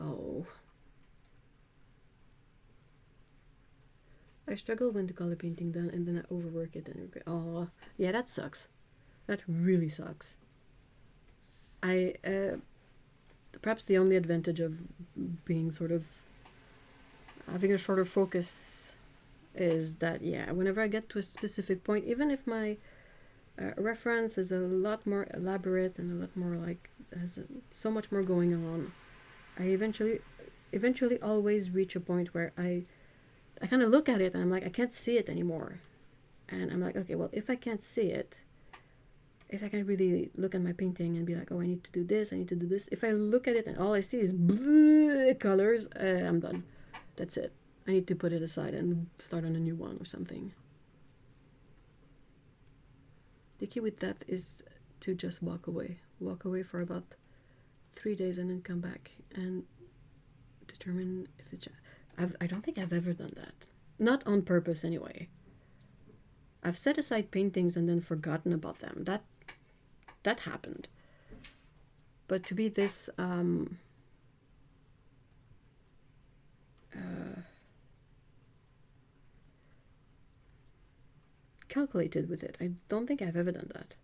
Oh. I struggle when the color painting done and then I overwork it and regret. Oh, yeah, that sucks. That really sucks. Perhaps the only advantage of being sort of having a shorter focus is that, yeah, whenever I get to a specific point, even if my reference is a lot more elaborate and a lot more like has so much more going on, I eventually always reach a point where I kind of look at it and I'm like, I can't see it anymore. And I'm like, okay, well, if I can't see it, if I can't really look at my painting and be like, oh, I need to do this, I need to do this. If I look at it and all I see is colors, I'm done. That's it. I need to put it aside and start on a new one or something. The key with that is to just walk away. Walk away for about 3 days and then come back and determine if it's... I don't think I've ever done that. Not on purpose anyway. I've set aside paintings and then forgotten about them. That happened. But to be this calculated with it, I don't think I've ever done that.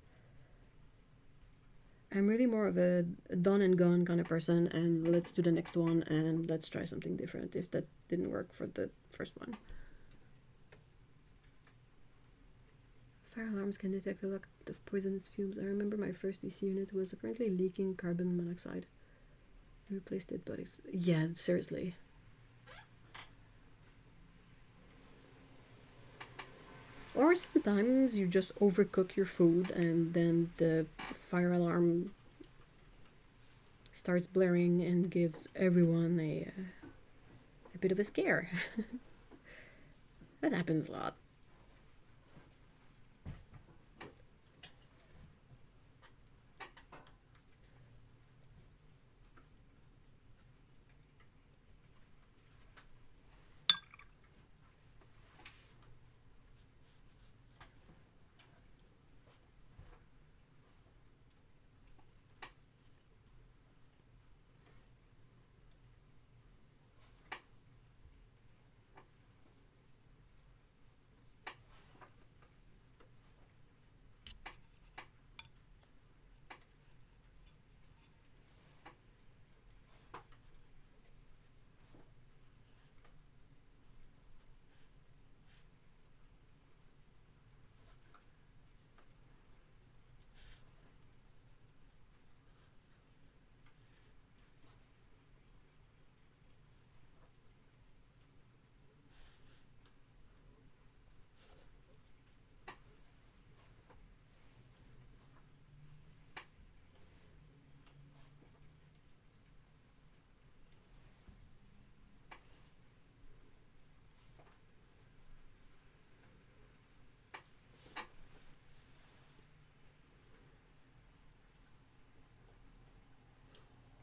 I'm really more of a done and gone kind of person, and let's do the next one and let's try something different if that didn't work for the first one. Fire alarms can detect a lot of poisonous fumes. I remember my first DC unit was apparently leaking carbon monoxide. I replaced it, but it's... yeah, seriously. Or sometimes you just overcook your food and then the fire alarm starts blaring and gives everyone a bit of a scare. That happens a lot.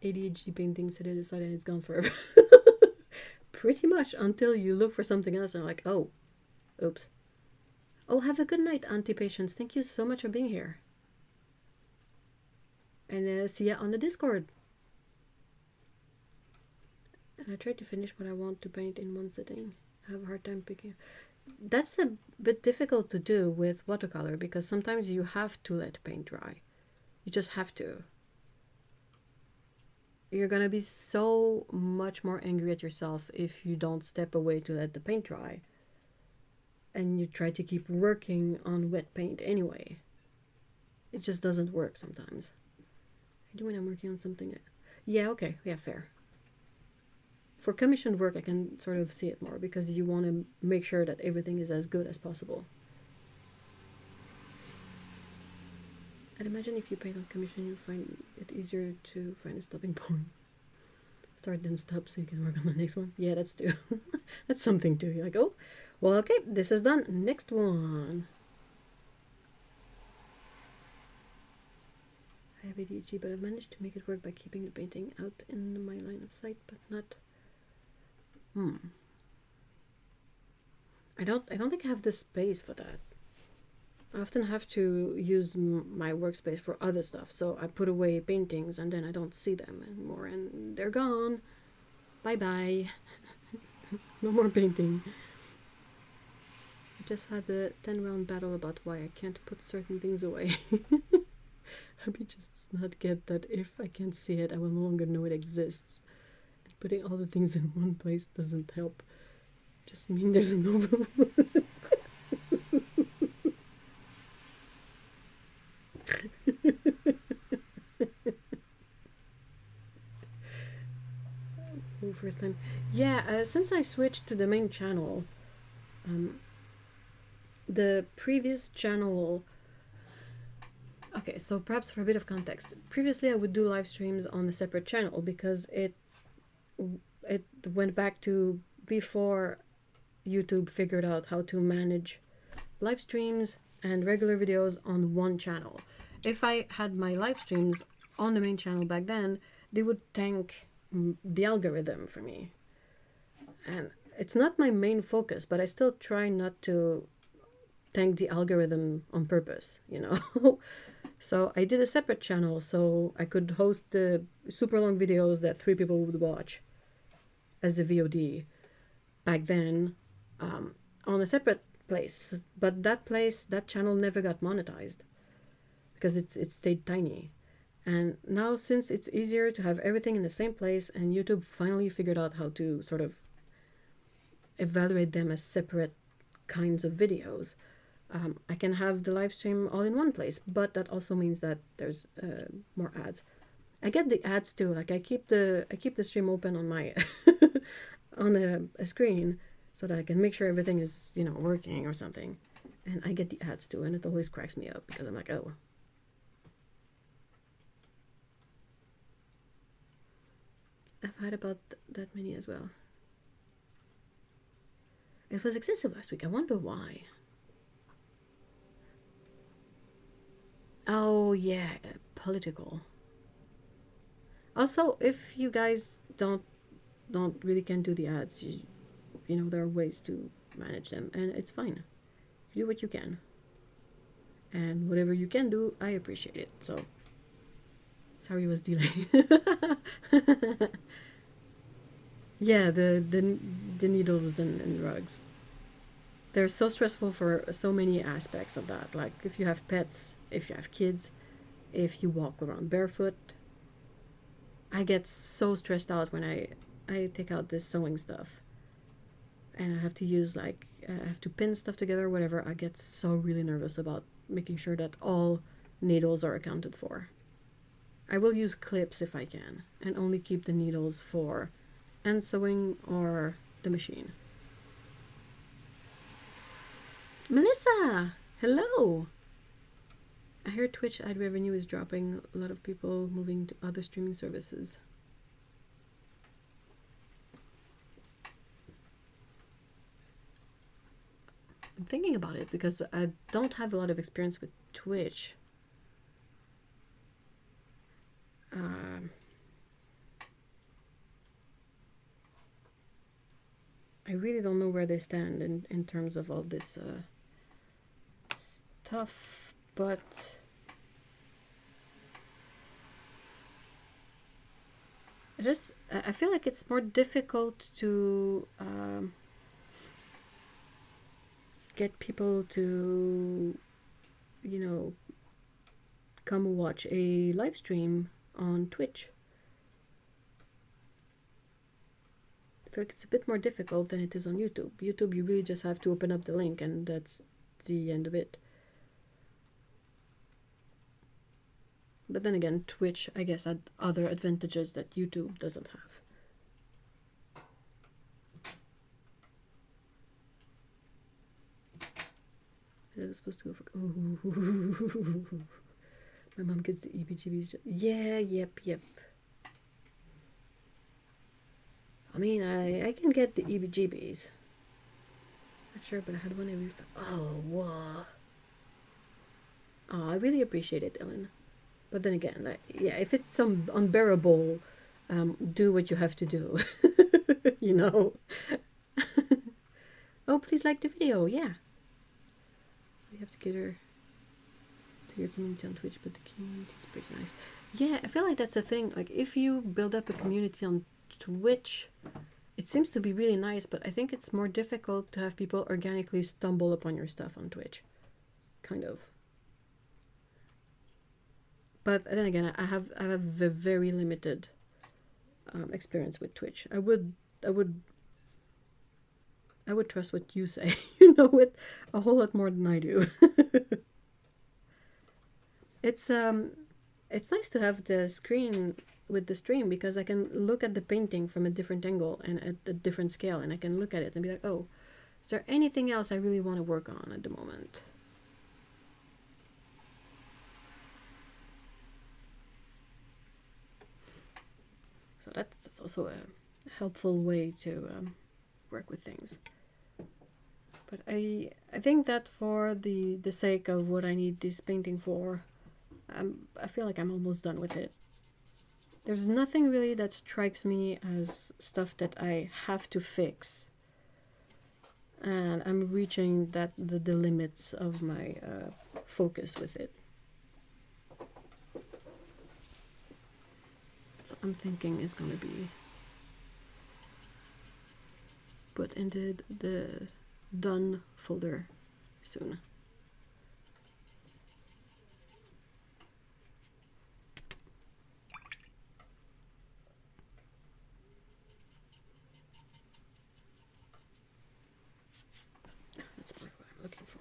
ADHD painting, set it aside and it's gone forever. Pretty much until you look for something else and like, oh, oops. Oh, have a good night, Auntie Patience. Thank you so much for being here. And see ya on the Discord. And I try to finish what I want to paint in one sitting. I have a hard time picking. That's a bit difficult to do with watercolor because sometimes you have to let paint dry. You just have to. You're gonna be so much more angry at yourself if you don't step away to let the paint dry. And you try to keep working on wet paint anyway. It just doesn't work sometimes. I do when I'm working on something. Yeah, okay, yeah, fair. For commissioned work, I can sort of see it more because you want to make sure that everything is as good as possible. I'd imagine if you paint on commission, you find it easier to find a stopping point. Start then stop so you can work on the next one. Yeah, that's too. That's something too. You're like, oh, Well, okay, this is done. Next one. I have ADHD, but I've managed to make it work by keeping the painting out in my line of sight, but not. I don't think I have the space for that. I often have to use my workspace for other stuff, so I put away paintings and then I don't see them anymore, and they're gone. Bye bye. No more painting. I just had the 10-round battle about why I can't put certain things away. Abby just does not get that if I can't see it, I will no longer know it exists. And putting all the things in one place doesn't help. Just mean there's an overload. First time. Yeah, since I switched to the main channel, the previous channel. Okay, so perhaps for a bit of context, previously I would do live streams on a separate channel because it went back to before YouTube figured out how to manage live streams and regular videos on one channel. If I had my live streams on the main channel back then, they would tank the algorithm for me. And it's not my main focus, but I still try not to tank the algorithm on purpose, you know. So I did a separate channel so I could host the super long videos that 3 people would watch as a VOD back then, on a separate place. But that channel never got monetized because it stayed tiny. And now, since it's easier to have everything in the same place, and YouTube finally figured out how to sort of evaluate them as separate kinds of videos, I can have the live stream all in one place. But that also means that there's more ads. I get the ads too. Like I keep the stream open on my on a screen so that I can make sure everything is, you know, working or something. And I get the ads too, and it always cracks me up because I'm like, oh. I've had about that many as well. It was excessive last week. I wonder why. Oh yeah, political. Also, if you guys don't really can do the ads, you know, there are ways to manage them, and it's fine. You do what you can, and whatever you can do, I appreciate it. So sorry it was delayed. Yeah, the needles and rugs. They're so stressful for so many aspects of that. Like if you have pets, if you have kids, if you walk around barefoot. I get so stressed out when I take out this sewing stuff. And I have to use I have to pin stuff together, whatever. I get so really nervous about making sure that all needles are accounted for. I will use clips if I can, and only keep the needles for end sewing or the machine. Melissa, hello. I hear Twitch ad revenue is dropping. A lot of people moving to other streaming services. I'm thinking about it because I don't have a lot of experience with Twitch. I really don't know where they stand in terms of all this stuff, but I feel like it's more difficult to get people to, you know, come watch a live stream on Twitch. I feel like it's a bit more difficult than it is on YouTube. YouTube, you really just have to open up the link and that's the end of it. But then again, Twitch, I guess, had other advantages that YouTube doesn't have. I was supposed to go for... Ooh. My mom gets the EBGBs. Yeah, yep. I mean, I can get the EBGBs. Not sure, but I had one every. Oh, whoa. Oh, I really appreciate it, Ellen. But then again, like, yeah, if it's some unbearable, do what you have to do. You know. Oh, please like the video. Yeah. We have to get her to your community on Twitch, but the community is pretty nice. Yeah, I feel like that's the thing. Like, if you build up a community on Twitch, it seems to be really nice, but I think it's more difficult to have people organically stumble upon your stuff on Twitch. Kind of. But then again, I have a very limited experience with Twitch. I would trust what you say. You know it a whole lot more than I do. It's nice to have the screen with the stream because I can look at the painting from a different angle and at a different scale, and I can look at it and be like, oh, is there anything else I really want to work on at the moment? So that's also a helpful way to work with things. But I think that for the sake of what I need this painting for, I feel like I'm almost done with it. There's nothing really that strikes me as stuff that I have to fix. And I'm reaching the limits of my focus with it. So I'm thinking it's going to be put into the done folder soon. That's part of what I'm looking for.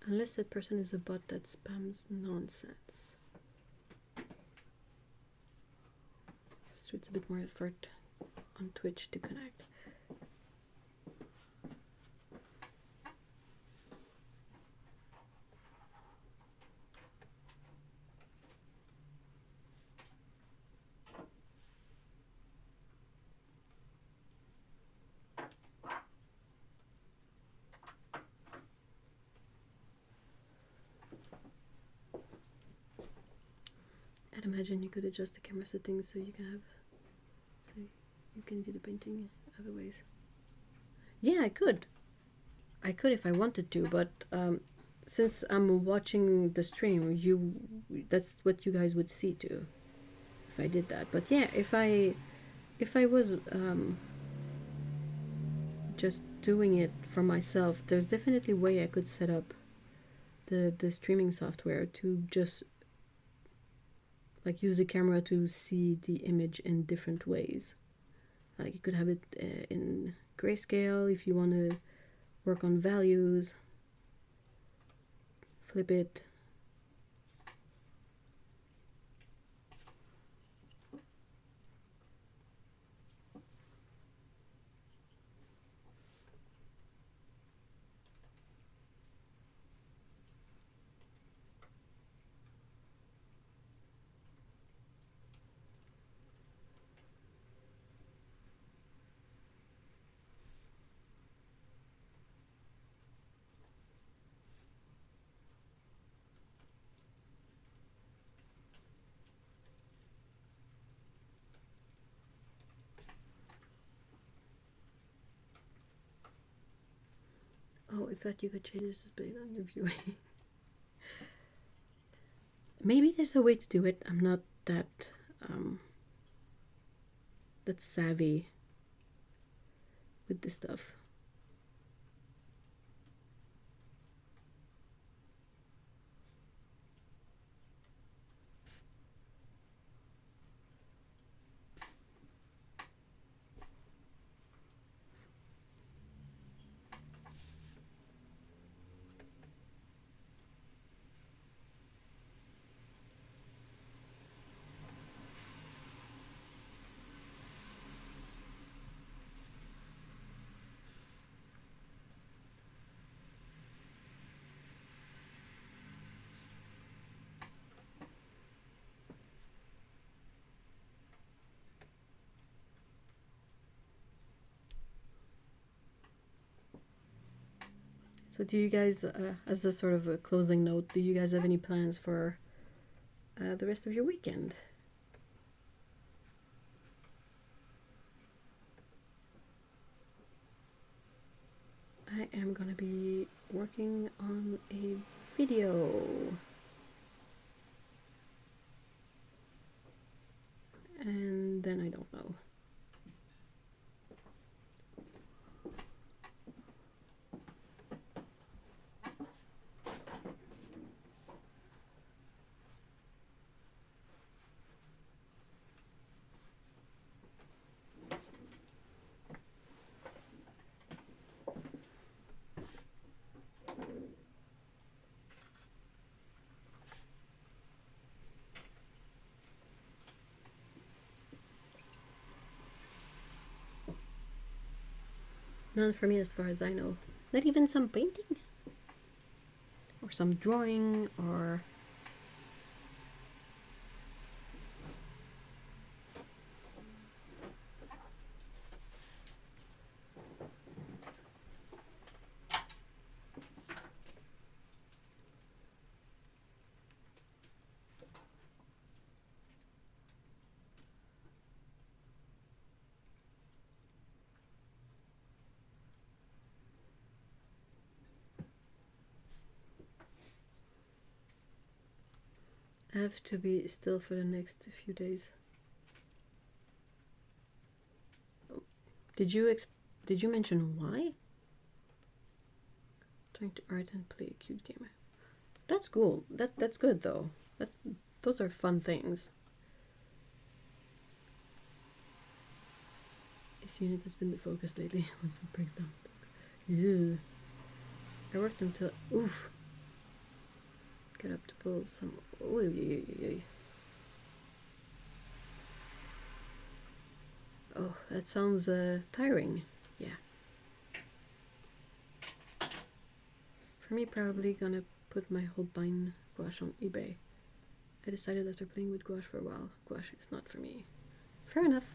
Unless that person is a bot that spams nonsense. So it's a bit more effort on Twitch to connect. I'd imagine you could adjust the camera settings so you can view the painting other ways. Yeah, I could. I could if I wanted to, but since I'm watching the stream, that's what you guys would see too if I did that. But yeah, if I was just doing it for myself, there's definitely a way I could set up the streaming software to just like use the camera to see the image in different ways. Like you could have it in grayscale if you want to work on values, flip it. Oh, I thought you could change this display on your viewing. Maybe there's a way to do it. I'm not that savvy with this stuff. So do you guys, as a sort of a closing note, do you guys have any plans for the rest of your weekend? I am gonna be working on a video. And then I don't know. None for me as far as I know. Not even some painting? Or some drawing, or... I have to be still for the next few days. Did you mention why? Trying to art and play a cute game. That's cool. That's good though. Those are fun things. This unit has been the focus lately. Once it breaks down. Yeah. I worked until oof. Get up to pull some. Oh, that sounds tiring. Yeah. For me, probably gonna put my Holbein gouache on eBay. I decided after playing with gouache for a while, gouache is not for me. Fair enough.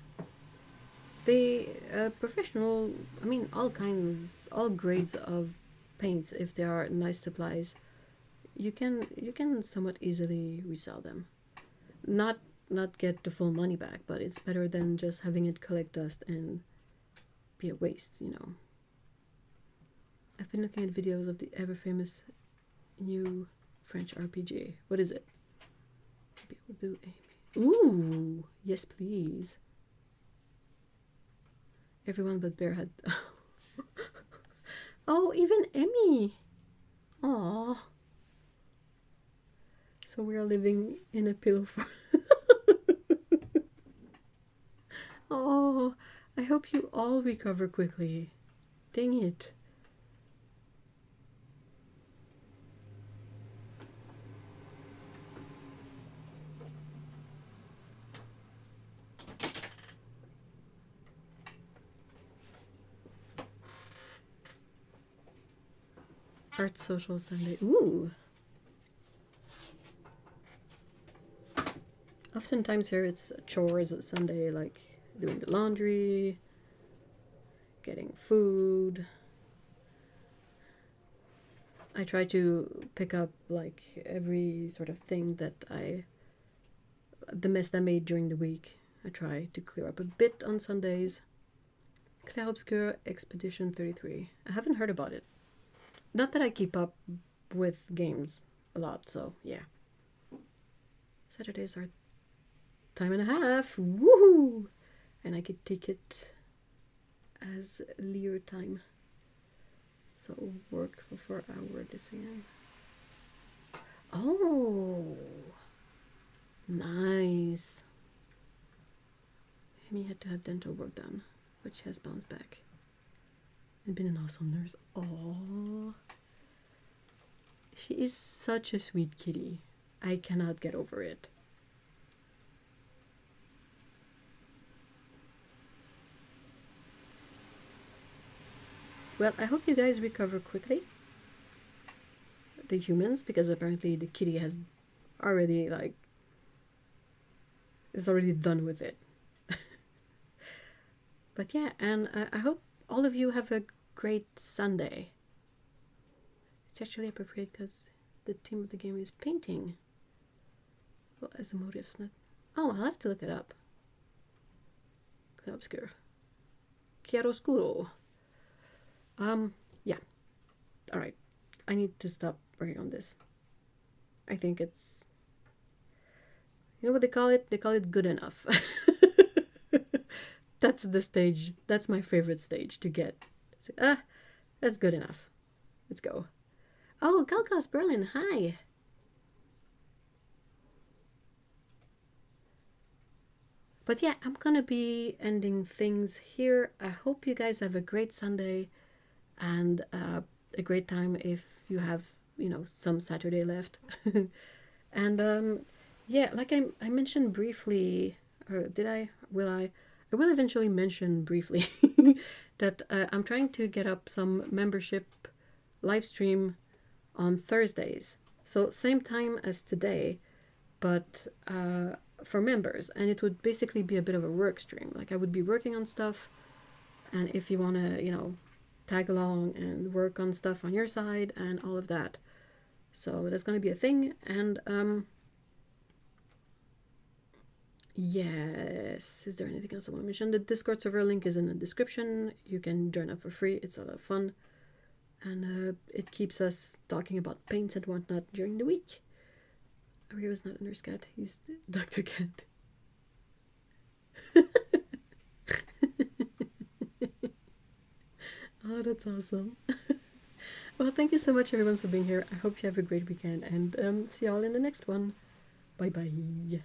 They professional. I mean, all kinds, all grades of paints. If they are nice supplies, you can somewhat easily resell them. Not get the full money back, but it's better than just having it collect dust and be a waste, you know. I've been looking at videos of the ever famous new French RPG. What is it? Maybe we'll do ooh, yes please. Everyone but Bearhead. Oh, even Emmy. Aww. So we are living in a pillow fort. Oh, I hope you all recover quickly. Dang it. Art Social Sunday. Ooh. Oftentimes here it's chores Sunday, like doing the laundry, getting food. I try to pick up like every sort of thing that the mess I made during the week. I try to clear up a bit on Sundays. Clair Obscur Expedition 33. I haven't heard about it. Not that I keep up with games a lot, so yeah. Saturdays are time and a half. Woohoo! And I could take it as leisure time. So work for 4 hours this AM. Oh, nice. Amy had to have dental work done, but she has bounced back and been an awesome nurse. Oh, she is such a sweet kitty. I cannot get over it. Well, I hope you guys recover quickly. The humans, because apparently the kitty has already is already done with it. But yeah, and I hope all of you have a great Sunday. It's actually appropriate because the theme of the game is painting. Well, as a motive, not... Oh, I'll have to look it up. Kind of obscure. Chiaroscuro. Yeah. Alright. I need to stop working on this. I think it's... You know what they call it? They call it good enough. That's the stage. That's my favorite stage to get. That's good enough. Let's go. Oh, Galcos Berlin, hi. But yeah, I'm gonna be ending things here. I hope you guys have a great Sunday and a great time if you have, you know, some Saturday left. And yeah, like I mentioned briefly, or did I? I will eventually mention briefly that I'm trying to get up some membership live stream on Thursdays. So same time as today, but for members. And it would basically be a bit of a work stream. Like I would be working on stuff, and if you want to, you know, tag along and work on stuff on your side and all of that. So that's going to be a thing. And yes, is there anything else I want to mention? The Discord server link is in the description. You can join up for free. It's a lot of fun. And it keeps us talking about paints and whatnot during the week. Oh, he was not Nurse Cat. He's Dr. Cat. Oh, that's awesome. Well, thank you so much, everyone, for being here. I hope you have a great weekend, and see y'all in the next one. Bye-bye.